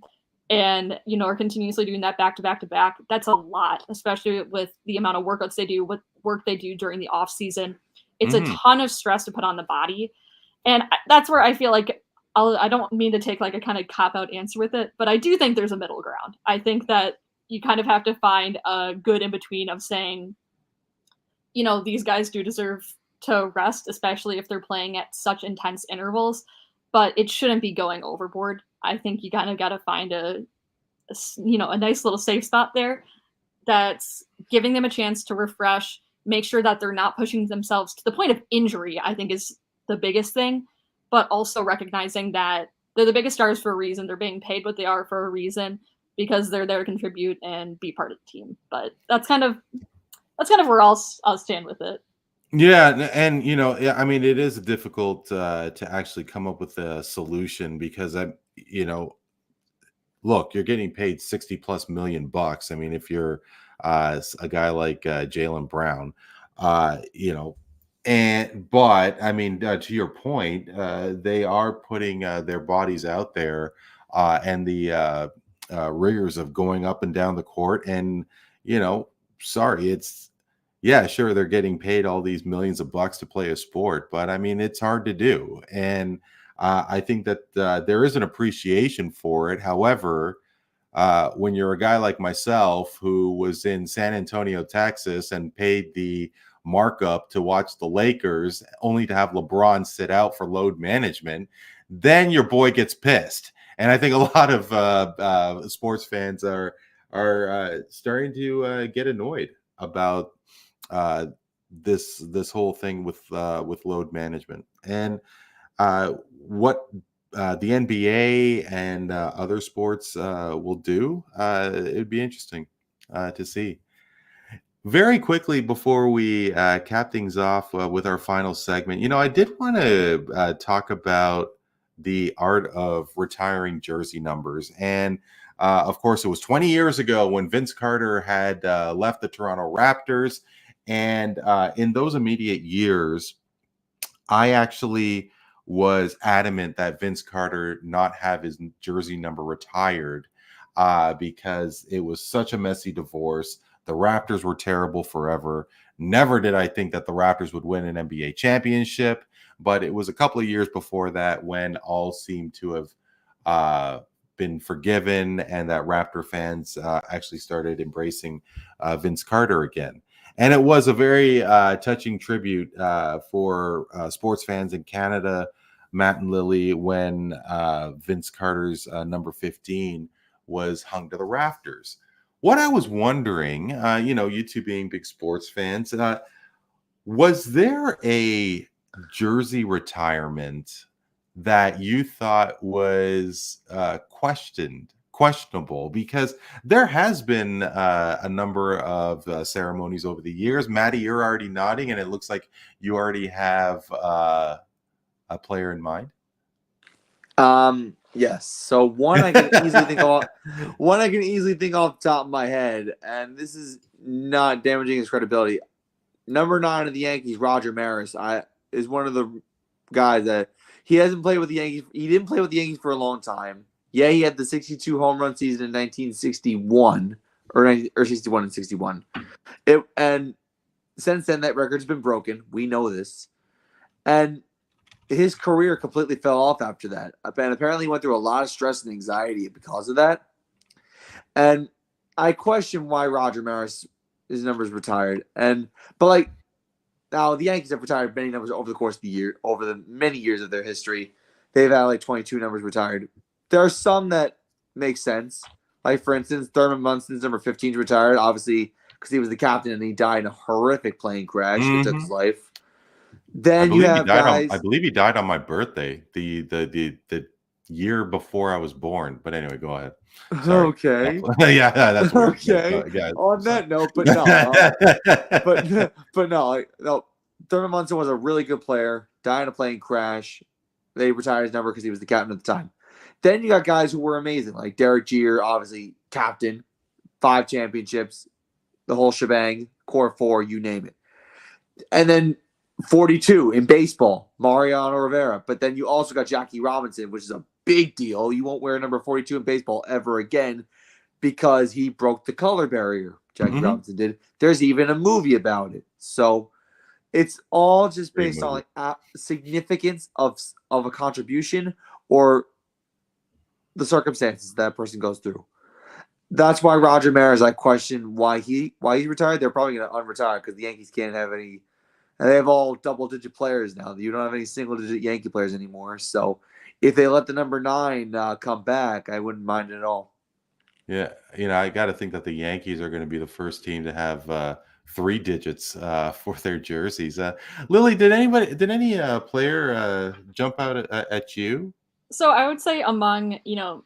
and, are continuously doing that back to back to back, that's a lot, especially with the amount of workouts they do, what work they do during the off season. It's a ton of stress to put on the body. And that's where I feel like I don't mean to take a kind of cop out answer with it, but I do think there's a middle ground. I think that you kind of have to find a good in between of saying, these guys do deserve to rest, especially if they're playing at such intense intervals, but it shouldn't be going overboard. I think you kind of got to find a nice little safe spot there that's giving them a chance to refresh, make sure that they're not pushing themselves to the point of injury, I think is the biggest thing, but also recognizing that they're the biggest stars for a reason. They're being paid what they are for a reason because they're there to contribute and be part of the team. But that's kind of where I'll stand with it. Yeah, and I mean, it is difficult to actually come up with a solution because look, you're getting paid $60+ million. I mean, if you're a guy like Jaylen Brown, but I mean, to your point, they are putting their bodies out there and the rigors of going up and down the court, and sorry, it's. Yeah, sure, they're getting paid all these millions of bucks to play a sport, but I mean, it's hard to do. And I think that there is an appreciation for it. However, when you're a guy like myself who was in San Antonio, Texas, and paid the markup to watch the Lakers only to have LeBron sit out for load management, then your boy gets pissed. And I think a lot of sports fans are starting to get annoyed about this whole thing with load management, and what the NBA and other sports will do. It'd be interesting to see. Very quickly before we cap things off with our final segment, I did want to talk about the art of retiring jersey numbers. And of course, it was 20 years ago when Vince Carter had left the Toronto Raptors. And in those immediate years, I actually was adamant that Vince Carter not have his jersey number retired because it was such a messy divorce. The Raptors were terrible forever. Never did I think that the Raptors would win an NBA championship, but it was a couple of years before that when all seemed to have been forgiven and that Raptor fans actually started embracing Vince Carter again. And it was a very touching tribute for sports fans in Canada Matt and Lily when Vince Carter's number 15 was hung to the rafters. What I was wondering, you two being big sports fans, was there a jersey retirement that you thought was questionable? Because there has been a number of ceremonies over the years. Maddie, you're already nodding, and it looks like you already have a player in mind. Yes. So one I can easily think off the top of my head, and this is not damaging his credibility. Number 9 of the Yankees, Roger Maris, is one of the guys that he hasn't played with the Yankees. He didn't play with the Yankees for a long time. Yeah, he had the 62 home run season in 1961 or 61 and 61. And since then, that record's been broken. We know this, and his career completely fell off after that. And apparently, he went through a lot of stress and anxiety because of that. And I question why Roger Maris, his numbers retired. But now the Yankees have retired many numbers over the course of the year, over the many years of their history. They've had like 22 numbers retired. There are some that make sense. Like, for instance, Thurman Munson's number 15 is retired, obviously, because he was the captain and he died in a horrific plane crash that took his life. Then you have guys. I believe he died on my birthday, the year before I was born. But anyway, go ahead. Sorry. Okay. Yeah, that's weird. Okay. Yeah, on that note, but no, no. Thurman Munson was a really good player. Died in a plane crash. They retired his number because he was the captain at the time. Then you got guys who were amazing, like Derek Jeter, obviously captain, 5 championships, the whole shebang, core 4, you name it. And then 42 in baseball, Mariano Rivera. But then you also got Jackie Robinson, which is a big deal. You won't wear number 42 in baseball ever again because he broke the color barrier. Jackie Robinson did. There's even a movie about it. So it's all just based on significance of a contribution or the circumstances that person goes through. That's why Roger Maris, I question why he's retired. They're probably going to unretire because the Yankees can't have any. And they have all double-digit players now. You don't have any single-digit Yankee players anymore. So if they let the number 9 come back, I wouldn't mind it at all. Yeah, I got to think that the Yankees are going to be the first team to have 3 digits for their jerseys. Lily, did any player jump out at you? So I would say among,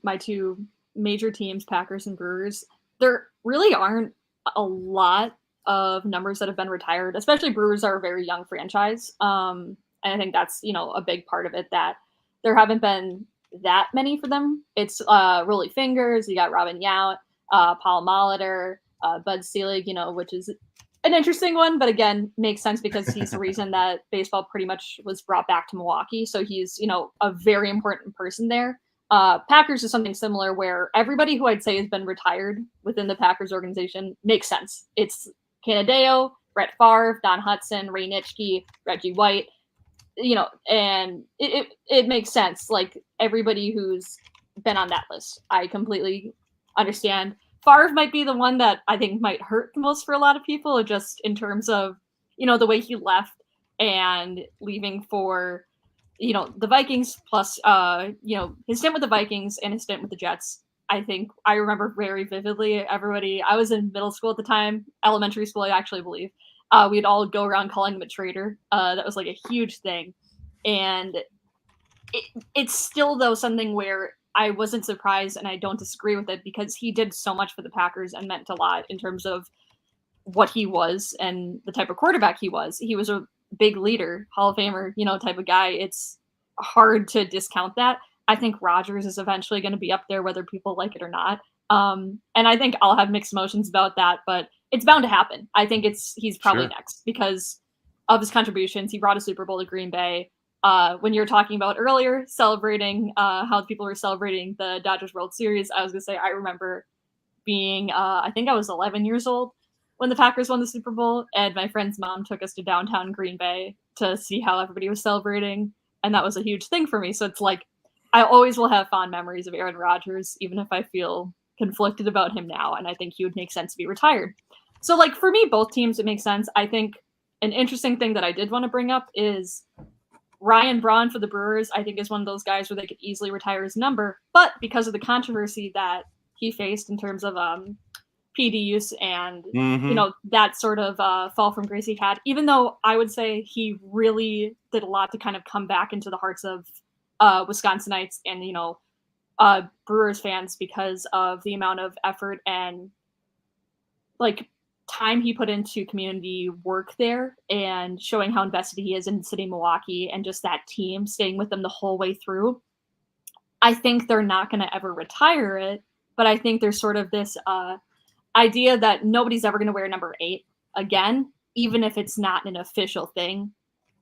my 2 major teams, Packers and Brewers, there really aren't a lot of numbers that have been retired, especially Brewers are a very young franchise. And I think that's, a big part of it, that there haven't been that many for them. It's Rolly Fingers, you got Robin Yount, Paul Molitor, Bud Selig, which is an interesting one, but again, makes sense because he's the reason that baseball pretty much was brought back to Milwaukee. So he's, a very important person there. Packers is something similar where everybody who I'd say has been retired within the Packers organization makes sense. It's Canadeo, Brett Favre, Don Hudson, Ray Nitschke, Reggie White, and it makes sense. Like, everybody who's been on that list, I completely understand. Favre might be the one that I think might hurt the most for a lot of people, just in terms of, the way he left and leaving for, the Vikings, plus, his stint with the Vikings and his stint with the Jets. I think I remember very vividly I was in middle school at the time, elementary school, I actually believe. We'd all go around calling him a traitor. That was like a huge thing. And it's still, though, something where I wasn't surprised and I don't disagree with it because he did so much for the Packers and meant a lot in terms of what he was and the type of quarterback he was. He was a big leader, Hall of Famer, type of guy. It's hard to discount that. I think Rodgers is eventually going to be up there, whether people like it or not. And I think I'll have mixed emotions about that, but it's bound to happen. I think he's probably next because of his contributions. He brought a Super Bowl to Green Bay. When you were talking about earlier, celebrating how people were celebrating the Dodgers World Series, I was going to say, I remember being, I think I was 11 years old when the Packers won the Super Bowl, and my friend's mom took us to downtown Green Bay to see how everybody was celebrating, and that was a huge thing for me. So it's like, I always will have fond memories of Aaron Rodgers, even if I feel conflicted about him now, and I think he would make sense to be retired. So, like, for me, both teams, it makes sense. I think an interesting thing that I did want to bring up is Ryan Braun for the Brewers, I think, is one of those guys where they could easily retire his number, but because of the controversy that he faced in terms of PD use and that sort of fall from grace he had, even though I would say he really did a lot to kind of come back into the hearts of Wisconsinites and Brewers fans because of the amount of effort and like time he put into community work there and showing how invested he is in city Milwaukee and just that team staying with them the whole way through. I think they're not going to ever retire it, but I think there's sort of this idea that nobody's ever going to wear number 8 again, even if it's not an official thing.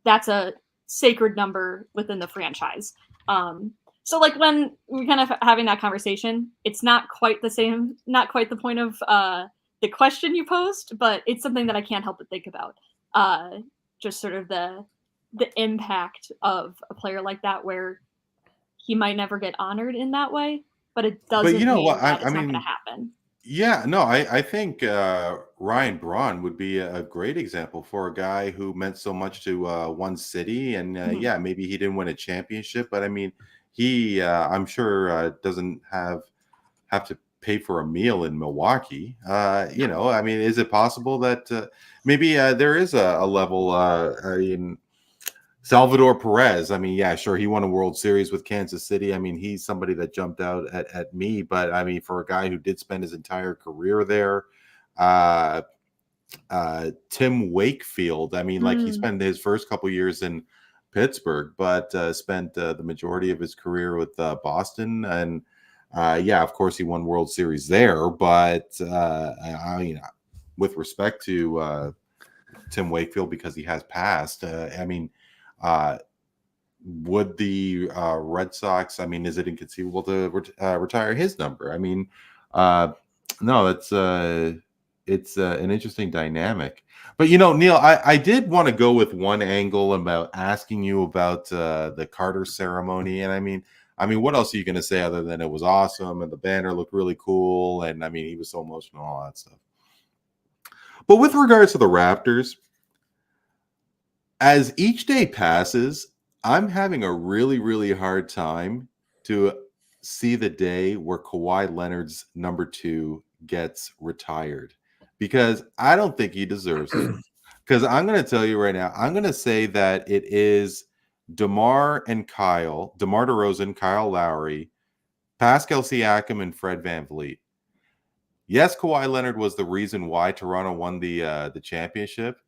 That's a sacred number within the franchise. So like when we're kind of having that conversation, it's not quite the same, not quite the point of the question you posed, but it's something that I can't help but think about. Just sort of the impact of a player like that, where he might never get honored in that way, but it doesn't mean that it's not going to happen. Yeah, no, I think Ryan Braun would be a great example for a guy who meant so much to one city. And yeah, maybe he didn't win a championship, but I mean, he, I'm sure, doesn't have to pay for a meal in Milwaukee. I mean, is it possible that maybe there is a level in Salvador Perez? I mean, yeah, sure, he won a World Series with Kansas City. I mean, he's somebody that jumped out at me, but I mean, for a guy who did spend his entire career there, Tim Wakefield, I mean, like he spent his first couple years in Pittsburgh, but spent the majority of his career with Boston. And yeah, of course, he won World Series there. But I mean, with respect to Tim Wakefield, because he has passed, I mean, would the Red Sox, I mean, is it inconceivable to retire his number? I mean, no, it's an interesting dynamic. But, Neel, I did want to go with one angle about asking you about the Carter ceremony. And I mean, what else are you going to say other than it was awesome and the banner looked really cool? And I mean, he was so emotional and all that stuff. But with regards to the Raptors, as each day passes, I'm having a really, really hard time to see the day where Kawhi Leonard's number 2 gets retired, because I don't think he deserves it. Because I'm going to tell you right now, I'm going to say that it is DeMar DeRozan, Kyle Lowry, Pascal Siakam, and Fred VanVleet. Yes, Kawhi Leonard was the reason why Toronto won the championship,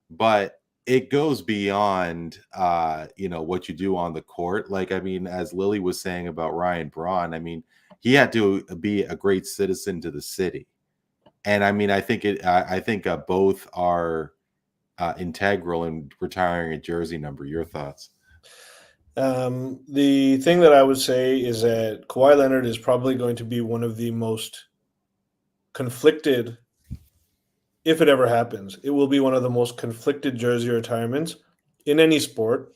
but it goes beyond what you do on the court. Like, I mean, as Lily was saying about Ryan Braun, I mean, he had to be a great citizen to the city. And I mean, I think both are integral in retiring a jersey number. Your thoughts? The thing that I would say is that Kawhi Leonard is probably going to be one of the most conflicted, if it ever happens, it will be one of the most conflicted jersey retirements in any sport,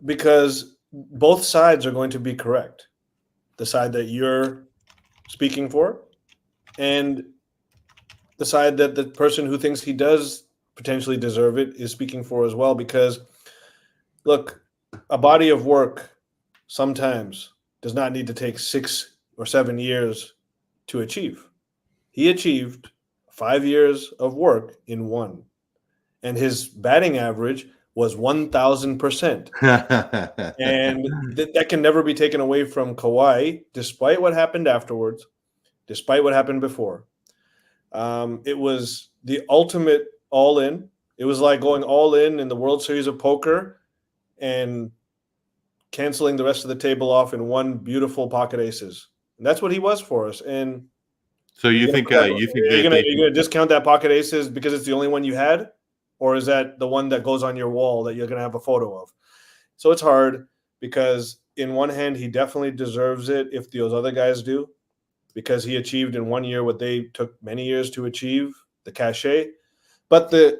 because both sides are going to be correct. The side that you're speaking for and the side that the person who thinks he does potentially deserve it is speaking for as well. Because, look, a body of work sometimes does not need to take 6 or 7 years to achieve. He achieved 5 years of work in 1, and his batting average was 1,000%. And that can never be taken away from Kawhi, despite what happened afterwards, despite what happened before. It was the ultimate all-in. It was like going all in the World Series of Poker and canceling the rest of the table off in one beautiful pocket aces. And that's what he was for us. And so you think you're gonna discount that pocket aces because it's the only one you had, or is that the one that goes on your wall that you're gonna have a photo of? So it's hard, because in one hand he definitely deserves it if those other guys do, because he achieved in 1 year what they took many years to achieve, the cachet. But the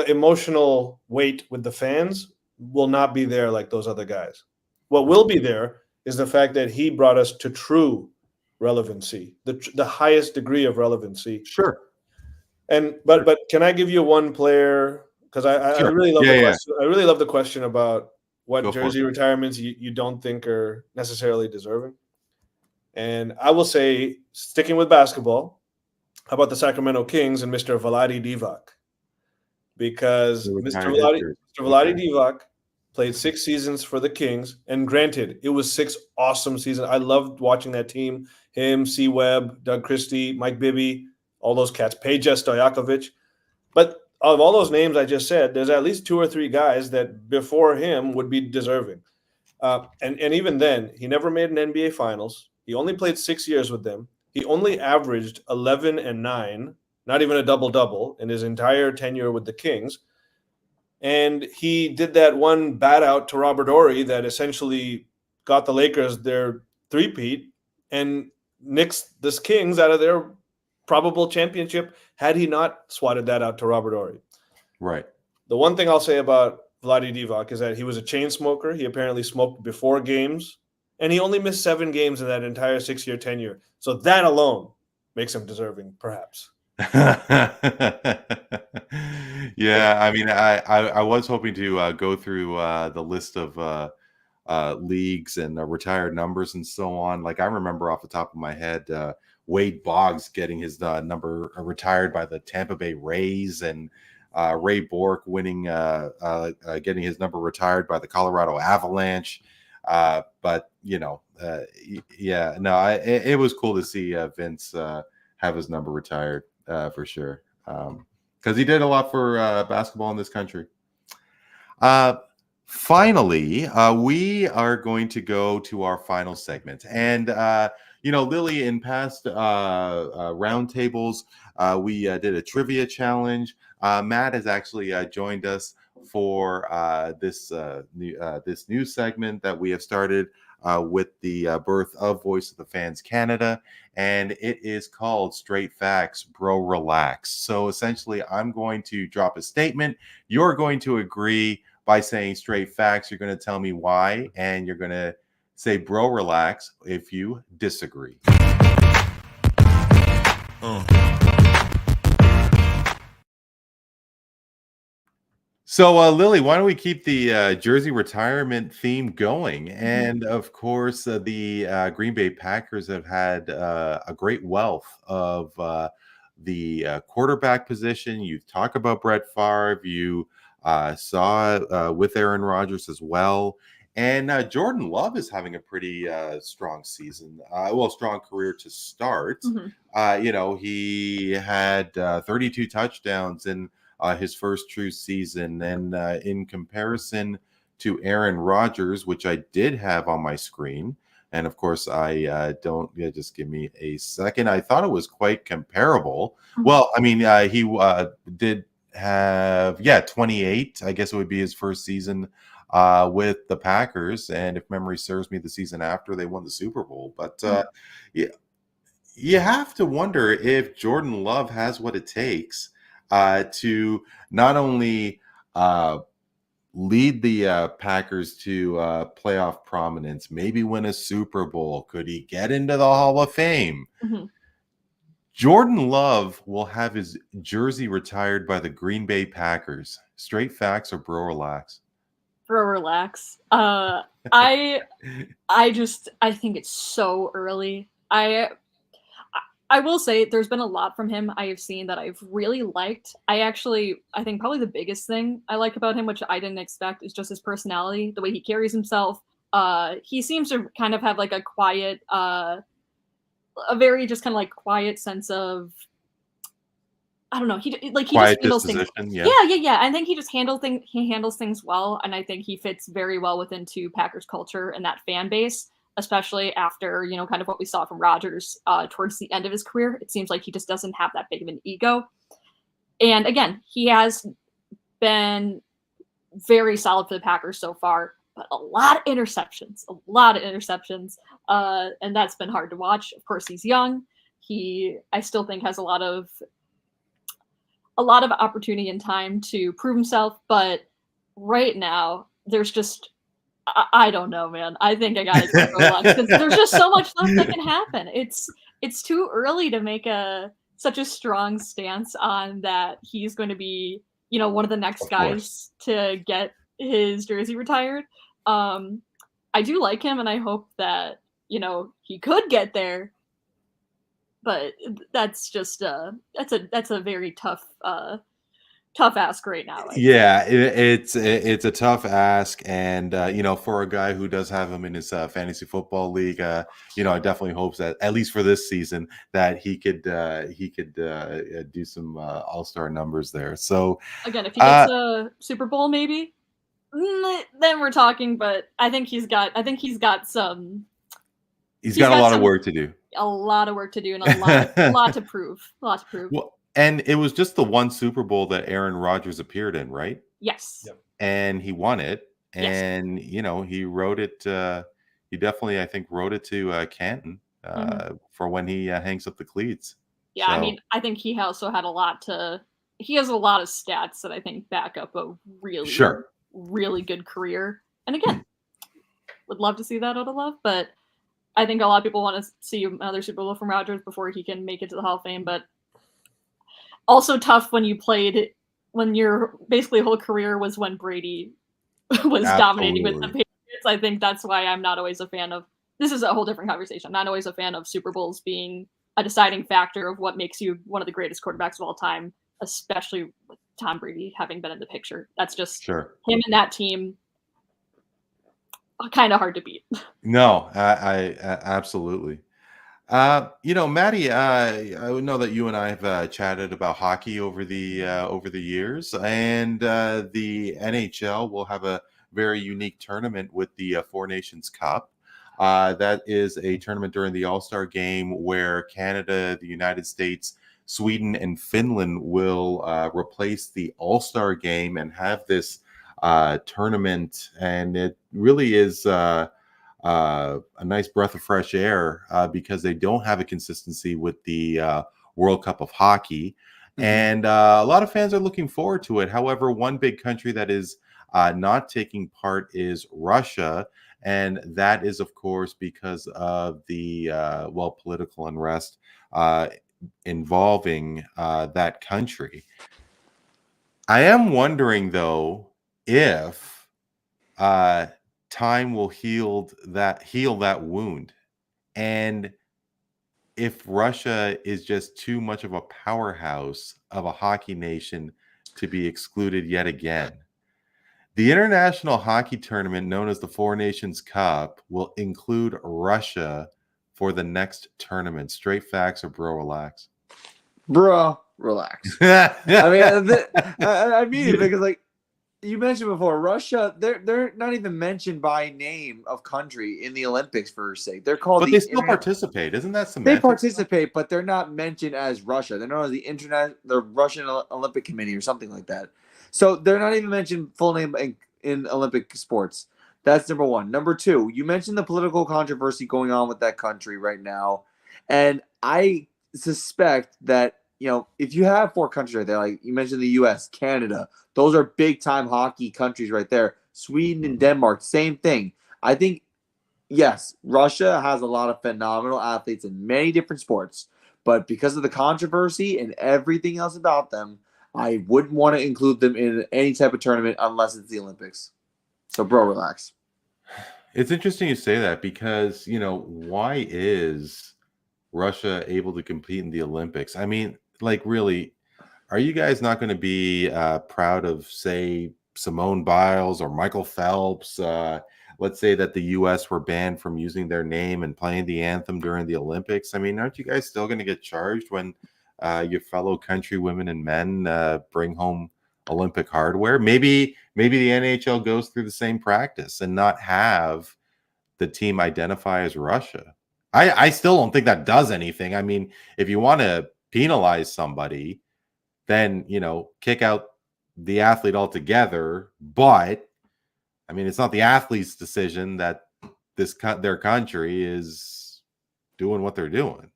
emotional weight with the fans will not be there like those other guys. What will be there is the fact that he brought us to true relevancy, the highest degree of relevancy. Sure. And but can I give you one player? Because I really love the question. I really love the question about what Go for jersey it. retirements you don't think are necessarily deserving. And I will say, sticking with basketball, how about the Sacramento Kings and Mr. Vlade Divac? Because He Mr. retired his Vlade, jersey. Mr. Vlade Okay. Divac played 6 seasons for the Kings, and granted, it was 6 awesome seasons. I loved watching that team. Him, C. Webb, Doug Christie, Mike Bibby, all those cats, Peja Stojakovic. But of all those names I just said, there's at least 2 or 3 guys that before him would be deserving. And even then, he never made an NBA Finals. He only played 6 years with them. He only averaged 11 and 9, not even a double-double in his entire tenure with the Kings. And he did that one bat out to Robert Horry that essentially got the Lakers their three-peat and nixed the Kings out of their probable championship had he not swatted that out to Robert Horry. Right. The one thing I'll say about Vlade Divac is that he was a chain smoker. He apparently smoked before games, and he only missed 7 games in that entire 6-year tenure. So that alone makes him deserving, perhaps. Yeah, I mean, I was hoping to go through the list of leagues and retired numbers and so on. Like I remember off the top of my head, Wade Boggs getting his number retired by the Tampa Bay Rays, and Ray Bork winning, getting his number retired by the Colorado Avalanche. But you know, yeah, no, it was cool to see Vince have his number retired for sure, because he did a lot for basketball in this country. Finally, we are going to go to our final segment. And, you know, Lily, in past roundtables, we did a trivia challenge. Matt has actually joined us for this new segment that we have started with the birth of Voice of the Fans Canada. And it is called Straight Facts, Bro Relax. So essentially, I'm going to drop a statement. You're going to agree by saying straight facts. You're going to tell me why, and you're going to say bro relax if you disagree. So Lily, why don't we keep the jersey retirement theme going? And of course, the Green Bay Packers have had a great wealth of the quarterback position. You talk about Brett Favre. You saw with Aaron Rodgers as well. And Jordan Love is having a pretty strong season. Strong career to start. You know, he had 32 touchdowns in his first true season. And in comparison to Aaron Rodgers, which I did have on my screen, and of course, I don't. Yeah, just give me a second. I thought it was quite comparable. Well, I mean, he did have 28. I guess it would be his first season with the Packers, and if memory serves me, the season after they won the Super Bowl. But yeah, you have to wonder if Jordan Love has what it takes to not only lead the Packers to playoff prominence, maybe win a Super Bowl. Could he get into the Hall of Fame? Jordan Love will have his jersey retired by the Green Bay Packers. Straight facts or bro relax? Bro relax. I think it's so early. I will say there's been a lot from him I have seen that I've really liked. I think probably the biggest thing I like about him, which I didn't expect, is just his personality, the way he carries himself. He seems to kind of have like a quiet, a very just kind of like quiet sense of, I don't know. He Quiet just handles things. disposition, yeah. Yeah. I think he just handles things well, and I think he fits very well within Packers culture and that fan base, especially after, you know, kind of what we saw from Rodgers towards the end of his career. It seems like he just doesn't have that big of an ego. And again, he has been very solid for the Packers so far, but a lot of interceptions, and that's been hard to watch. Of course, he's young. I still think has a lot of opportunity and time to prove himself, but right now there's just, I don't know, man. I think I gotta just relax because there's just so much stuff that can happen. It's too early to make such a strong stance on that he's going to be, you know, one of the next guys to get his jersey retired. I do like him, and I hope that he could get there. But that's just that's a very tough ask right now. Yeah, it's a tough ask, and for a guy who does have him in his fantasy football league, I definitely hopes that at least for this season that he could do some all-star numbers there. So Again, if he gets a Super Bowl, maybe then we're talking. But I think he's got some. He's got a lot of work to do. A lot of work to do, and a lot to prove. Well, and it was just the one Super Bowl that Aaron Rodgers appeared in, right? Yes. Yep. And he won it. Yes. And he wrote it. He definitely, I think, wrote it to Canton for when he hangs up the cleats. Yeah, so. I mean, I think he also had he has a lot of stats that I think back up a really good career. And again, would love to see that out of Love, but I think a lot of people want to see another Super Bowl from Rodgers before he can make it to the Hall of Fame. But also tough when your basically whole career was when Brady was dominating with the Patriots. I think that's why I'm not always a fan of. This is a whole different conversation. I'm not always a fan of Super Bowls being a deciding factor of what makes you one of the greatest quarterbacks of all time, especially with Tom Brady having been in the picture. That's just him and that team. Kind of hard to beat. No, I absolutely. Maddie, I know that you and I have chatted about hockey over the years, and the NHL will have a very unique tournament with the Four Nations Cup. That is a tournament during the All-Star game where Canada, the United States, Sweden, and Finland will replace the All-Star game and have this tournament, and it really is a nice breath of fresh air because they don't have a consistency with the World Cup of Hockey, and a lot of fans are looking forward to it. However, one big country that is not taking part is Russia, and that is, of course, because of the political unrest involving that country. I am wondering, though, if time will heal that wound, and if Russia is just too much of a powerhouse of a hockey nation to be excluded yet again. The international hockey tournament known as the Four Nations Cup will include Russia for the next tournament. Straight facts or bro relax? Bro, relax. I mean, I mean it because, like you mentioned before, Russia, they're not even mentioned by name of country in the Olympics for sake. They're called, but they still participate. Isn't that semantics? They participate, but they're not mentioned as Russia. They're known as the Russian Olympic Committee or something like that. So they're not even mentioned full name in Olympic sports. That's number one. Number two, you mentioned the political controversy going on with that country right now, and I suspect that if you have four countries right there, like you mentioned, the U.S., Canada, those are big-time hockey countries right there. Sweden and Denmark, same thing. I think, yes, Russia has a lot of phenomenal athletes in many different sports, but because of the controversy and everything else about them, I wouldn't want to include them in any type of tournament unless it's the Olympics. So, bro, relax. It's interesting you say that because, why is Russia able to compete in the Olympics? I mean, like, really, are you guys not going to be proud of, say, Simone Biles or Michael Phelps? Let's say that the U.S. were banned from using their name and playing the anthem during the Olympics. I mean, aren't you guys still going to get charged when your fellow country women and men bring home Olympic hardware? Maybe the NHL goes through the same practice and not have the team identify as Russia. I still don't think that does anything. I mean, if you want to penalize somebody, then kick out the athlete altogether. But I mean, it's not the athlete's decision that their country is doing what they're doing.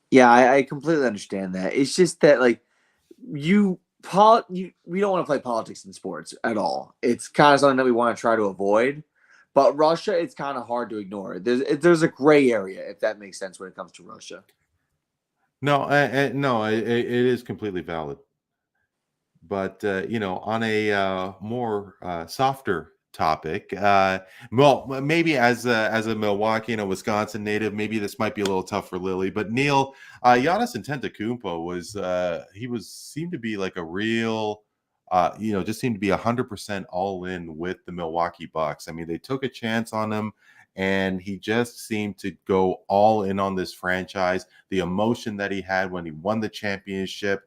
Yeah, I completely understand that. It's just that, like, we don't want to play politics in sports at all. It's kind of something that we want to try to avoid. But Russia, it's kind of hard to ignore. There's a gray area, if that makes sense, when it comes to Russia. No, no, it is completely valid. But on a more softer topic. Well, maybe as a Milwaukee and a Wisconsin native, maybe this might be a little tough for Lily. But Neel, Giannis Antetokounmpo seemed to be like a real, just seemed to be 100% all in with the Milwaukee Bucks. I mean, they took a chance on him, and he just seemed to go all in on this franchise. The emotion that he had when he won the championship,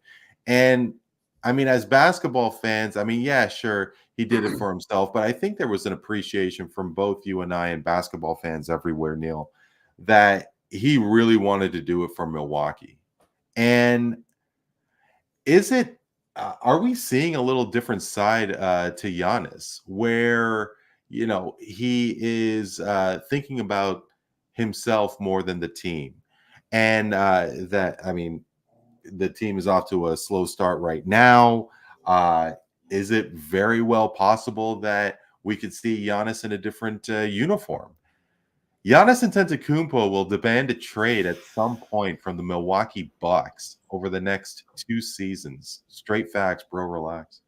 and I mean, as basketball fans, I mean, yeah, sure, he did it for himself, but I think there was an appreciation from both you and I and basketball fans everywhere, Neel, that he really wanted to do it for Milwaukee. And are we seeing a little different side to Giannis where, he is thinking about himself more than the team? And the team is off to a slow start right now. Is it very well possible that we could see Giannis in a different uniform? Giannis Antetokounmpo will demand a trade at some point from the Milwaukee Bucks over the next 2 seasons. Straight facts, bro. Relax.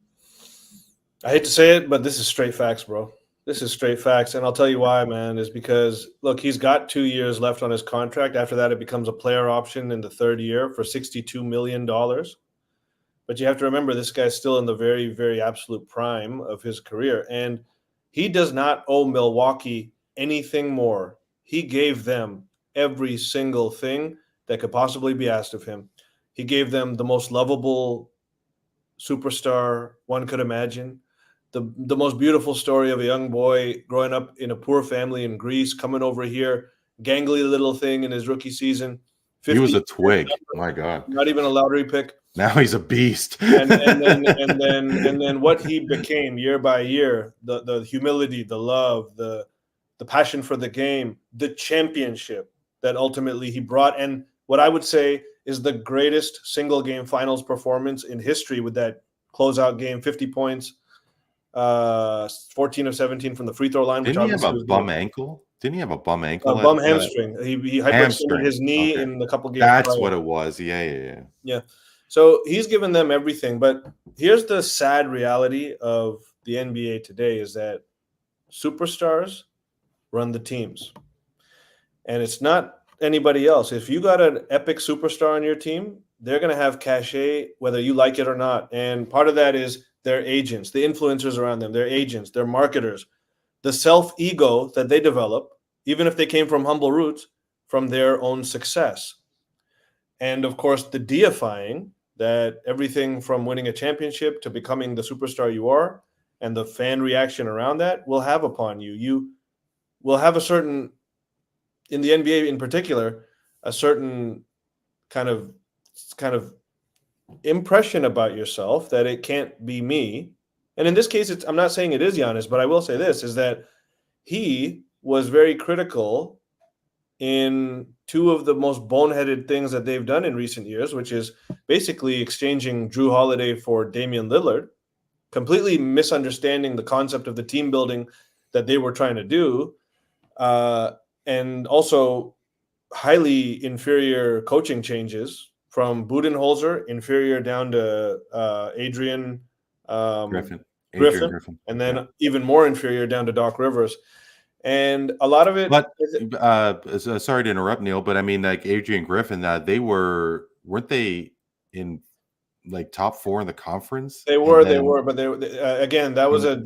I hate to say it, but this is straight facts, bro. This is straight facts. And I'll tell you why, man, is because, look, he's got 2 years left on his contract. After that, it becomes a player option in the third year for $62 million. But you have to remember, this guy's still in the very, very absolute prime of his career. And he does not owe Milwaukee anything more. He gave them every single thing that could possibly be asked of him. He gave them the most lovable superstar one could imagine. The most beautiful story of a young boy growing up in a poor family in Greece, coming over here, gangly little thing in his rookie season. He was a twig. My God. Not even a lottery pick. Now he's a beast. and then what he became year by year, the humility, the love, the passion for the game, the championship that ultimately he brought, and what I would say is the greatest single game finals performance in history with that closeout game, 50 points, 14 of 17 from the free throw line. Didn't he have a bum ankle? Didn't he have a bum ankle? A bum hamstring. He hyperextended his knee in a couple games. That's prior. what it was. Yeah. So he's given them everything. But here's the sad reality of the NBA today is that superstars run the teams. And it's not anybody else. If you got an epic superstar on your team, they're going to have cachet whether you like it or not. And part of that is their agents, the influencers around them, their agents, their marketers, the self-ego that they develop, even if they came from humble roots, from their own success. And, of course, the deifying that everything from winning a championship to becoming the superstar you are and the fan reaction around that will have upon you. You will have a certain, in the NBA in particular, a certain kind of impression about yourself that it can't be me. And in this case, I'm not saying it is Giannis, but I will say this, is that he was very critical in 2 of the most boneheaded things that they've done in recent years, which is basically exchanging Drew Holiday for Damian Lillard, completely misunderstanding the concept of the team building that they were trying to do, and also highly inferior coaching changes from Budenholzer, inferior down to Adrian Griffin, and then even more inferior down to Doc Rivers. And a lot of it. But sorry to interrupt, Neel, but I mean, like Adrian Griffin, weren't they in like top 4 in the conference? They were, but they again, that was a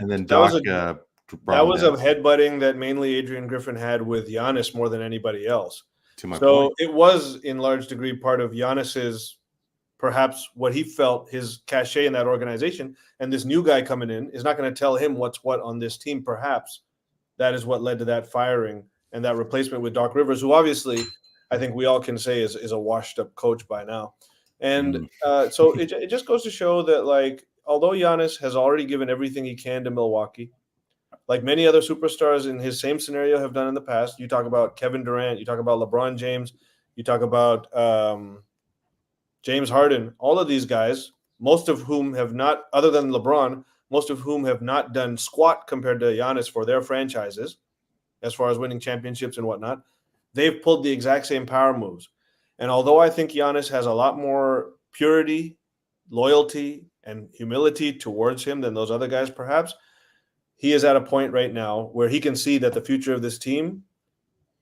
headbutting that mainly Adrian Griffin had with Giannis more than anybody else. So it was in large degree part of Giannis's, perhaps what he felt his cachet in that organization, and this new guy coming in is not going to tell him what's what on this team. Perhaps that is what led to that firing and that replacement with Doc Rivers, who obviously I think we all can say is a washed up coach by now. And so it just goes to show that, like, although Giannis has already given everything he can to Milwaukee, like many other superstars in his same scenario have done in the past. You talk about Kevin Durant, you talk about LeBron James, you talk about James Harden, all of these guys, most of whom have not, other than LeBron, most of whom have not done squat compared to Giannis for their franchises, as far as winning championships and whatnot. They've pulled the exact same power moves. And although I think Giannis has a lot more purity, loyalty, and humility towards him than those other guys perhaps, he is at a point right now where he can see that the future of this team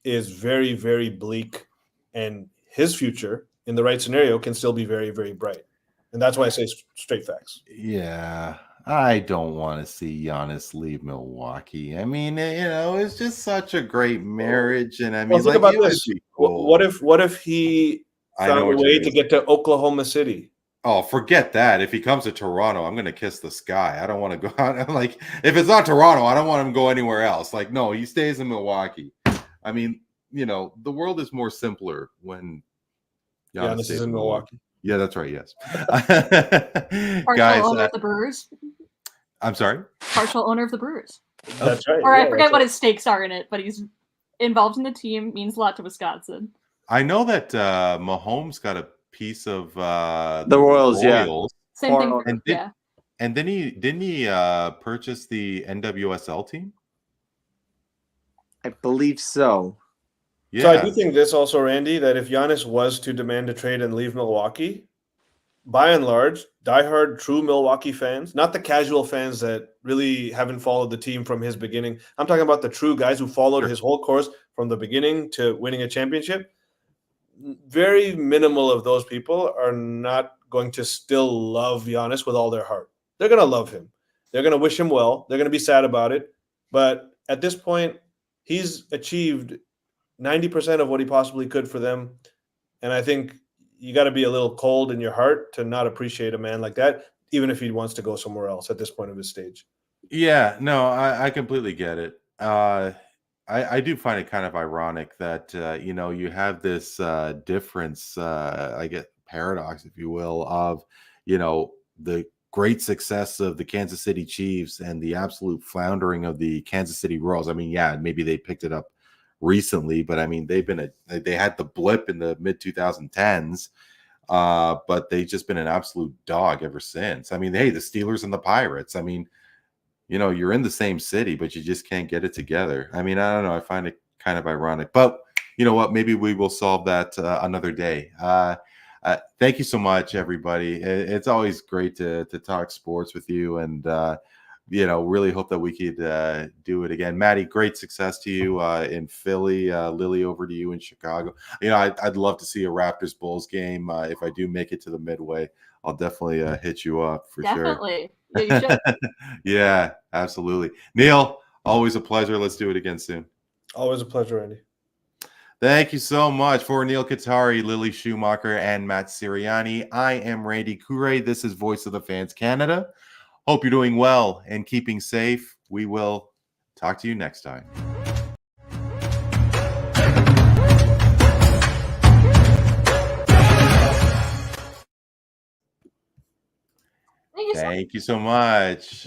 is very, very bleak, and his future in the right scenario can still be very, very bright. And that's why I say straight facts. Yeah, I don't want to see Giannis leave Milwaukee. I mean, it's just such a great marriage, and I mean, Well, think about it would this. be cool. What if he I know found a what way you're to gonna get to Oklahoma City? Oh, forget that. If he comes to Toronto, I'm gonna kiss the sky. I don't want to go out. Like, if it's not Toronto, I don't want him to go anywhere else. Like, no, he stays in Milwaukee. I mean, the world is more simpler when Giannis stays is in Milwaukee. Yeah, that's right. Yes. Partial Guys, owner of the Brewers. I'm sorry. Partial owner of the Brewers. That's right. Or yeah, I forget that's what right. his stakes are in it, but he's involved in the team. Means a lot to Wisconsin. I know that Mahomes got a piece of The Royals, yeah. Same thing. Owner. And Yeah. And then didn't he purchase the NWSL team? I believe so. Yeah. So I do think this also, Randy, that if Giannis was to demand a trade and leave Milwaukee, by and large, diehard true Milwaukee fans, not the casual fans that really haven't followed the team from his beginning. I'm talking about the true guys who followed his whole course from the beginning to winning a championship. Very minimal of those people are not going to still love Giannis with all their heart. They're going to love him. They're going to wish him well. They're going to be sad about it. But at this point, he's achieved 90% of what he possibly could for them. And I think you got to be a little cold in your heart to not appreciate a man like that, even if he wants to go somewhere else at this point of his stage. Yeah, no, I completely get it. I do find it kind of ironic that you have this difference, I guess paradox, if you will, of the great success of the Kansas City Chiefs and the absolute floundering of the Kansas City Royals. I mean, yeah, maybe they picked it up recently, but I mean, they had the blip in the mid 2010s, but they've just been an absolute dog ever since. I mean, hey, the Steelers and the Pirates. I mean, you're in the same city, but you just can't get it together. I mean, I don't know. I find it kind of ironic, but you know what? Maybe we will solve that another day. Thank you so much, everybody. It's always great to talk sports with you, and really hope that we could do it again. Maddie, great success to you in Philly. Lily, over to you in Chicago. I'd love to see a Raptors Bulls game. If I do make it to the Midway, I'll definitely hit you up for sure. Definitely. Yeah, you should. Yeah, absolutely. Neel, always a pleasure. Let's do it again soon. Always a pleasure, Andy. Thank you so much. For Neel Katarey, Lily Schumacher, and Matt Siriani, I am Randy Katarey. This is Voice of the Fans Canada. Hope you're doing well and keeping safe. We will talk to you next time. Thank you so much.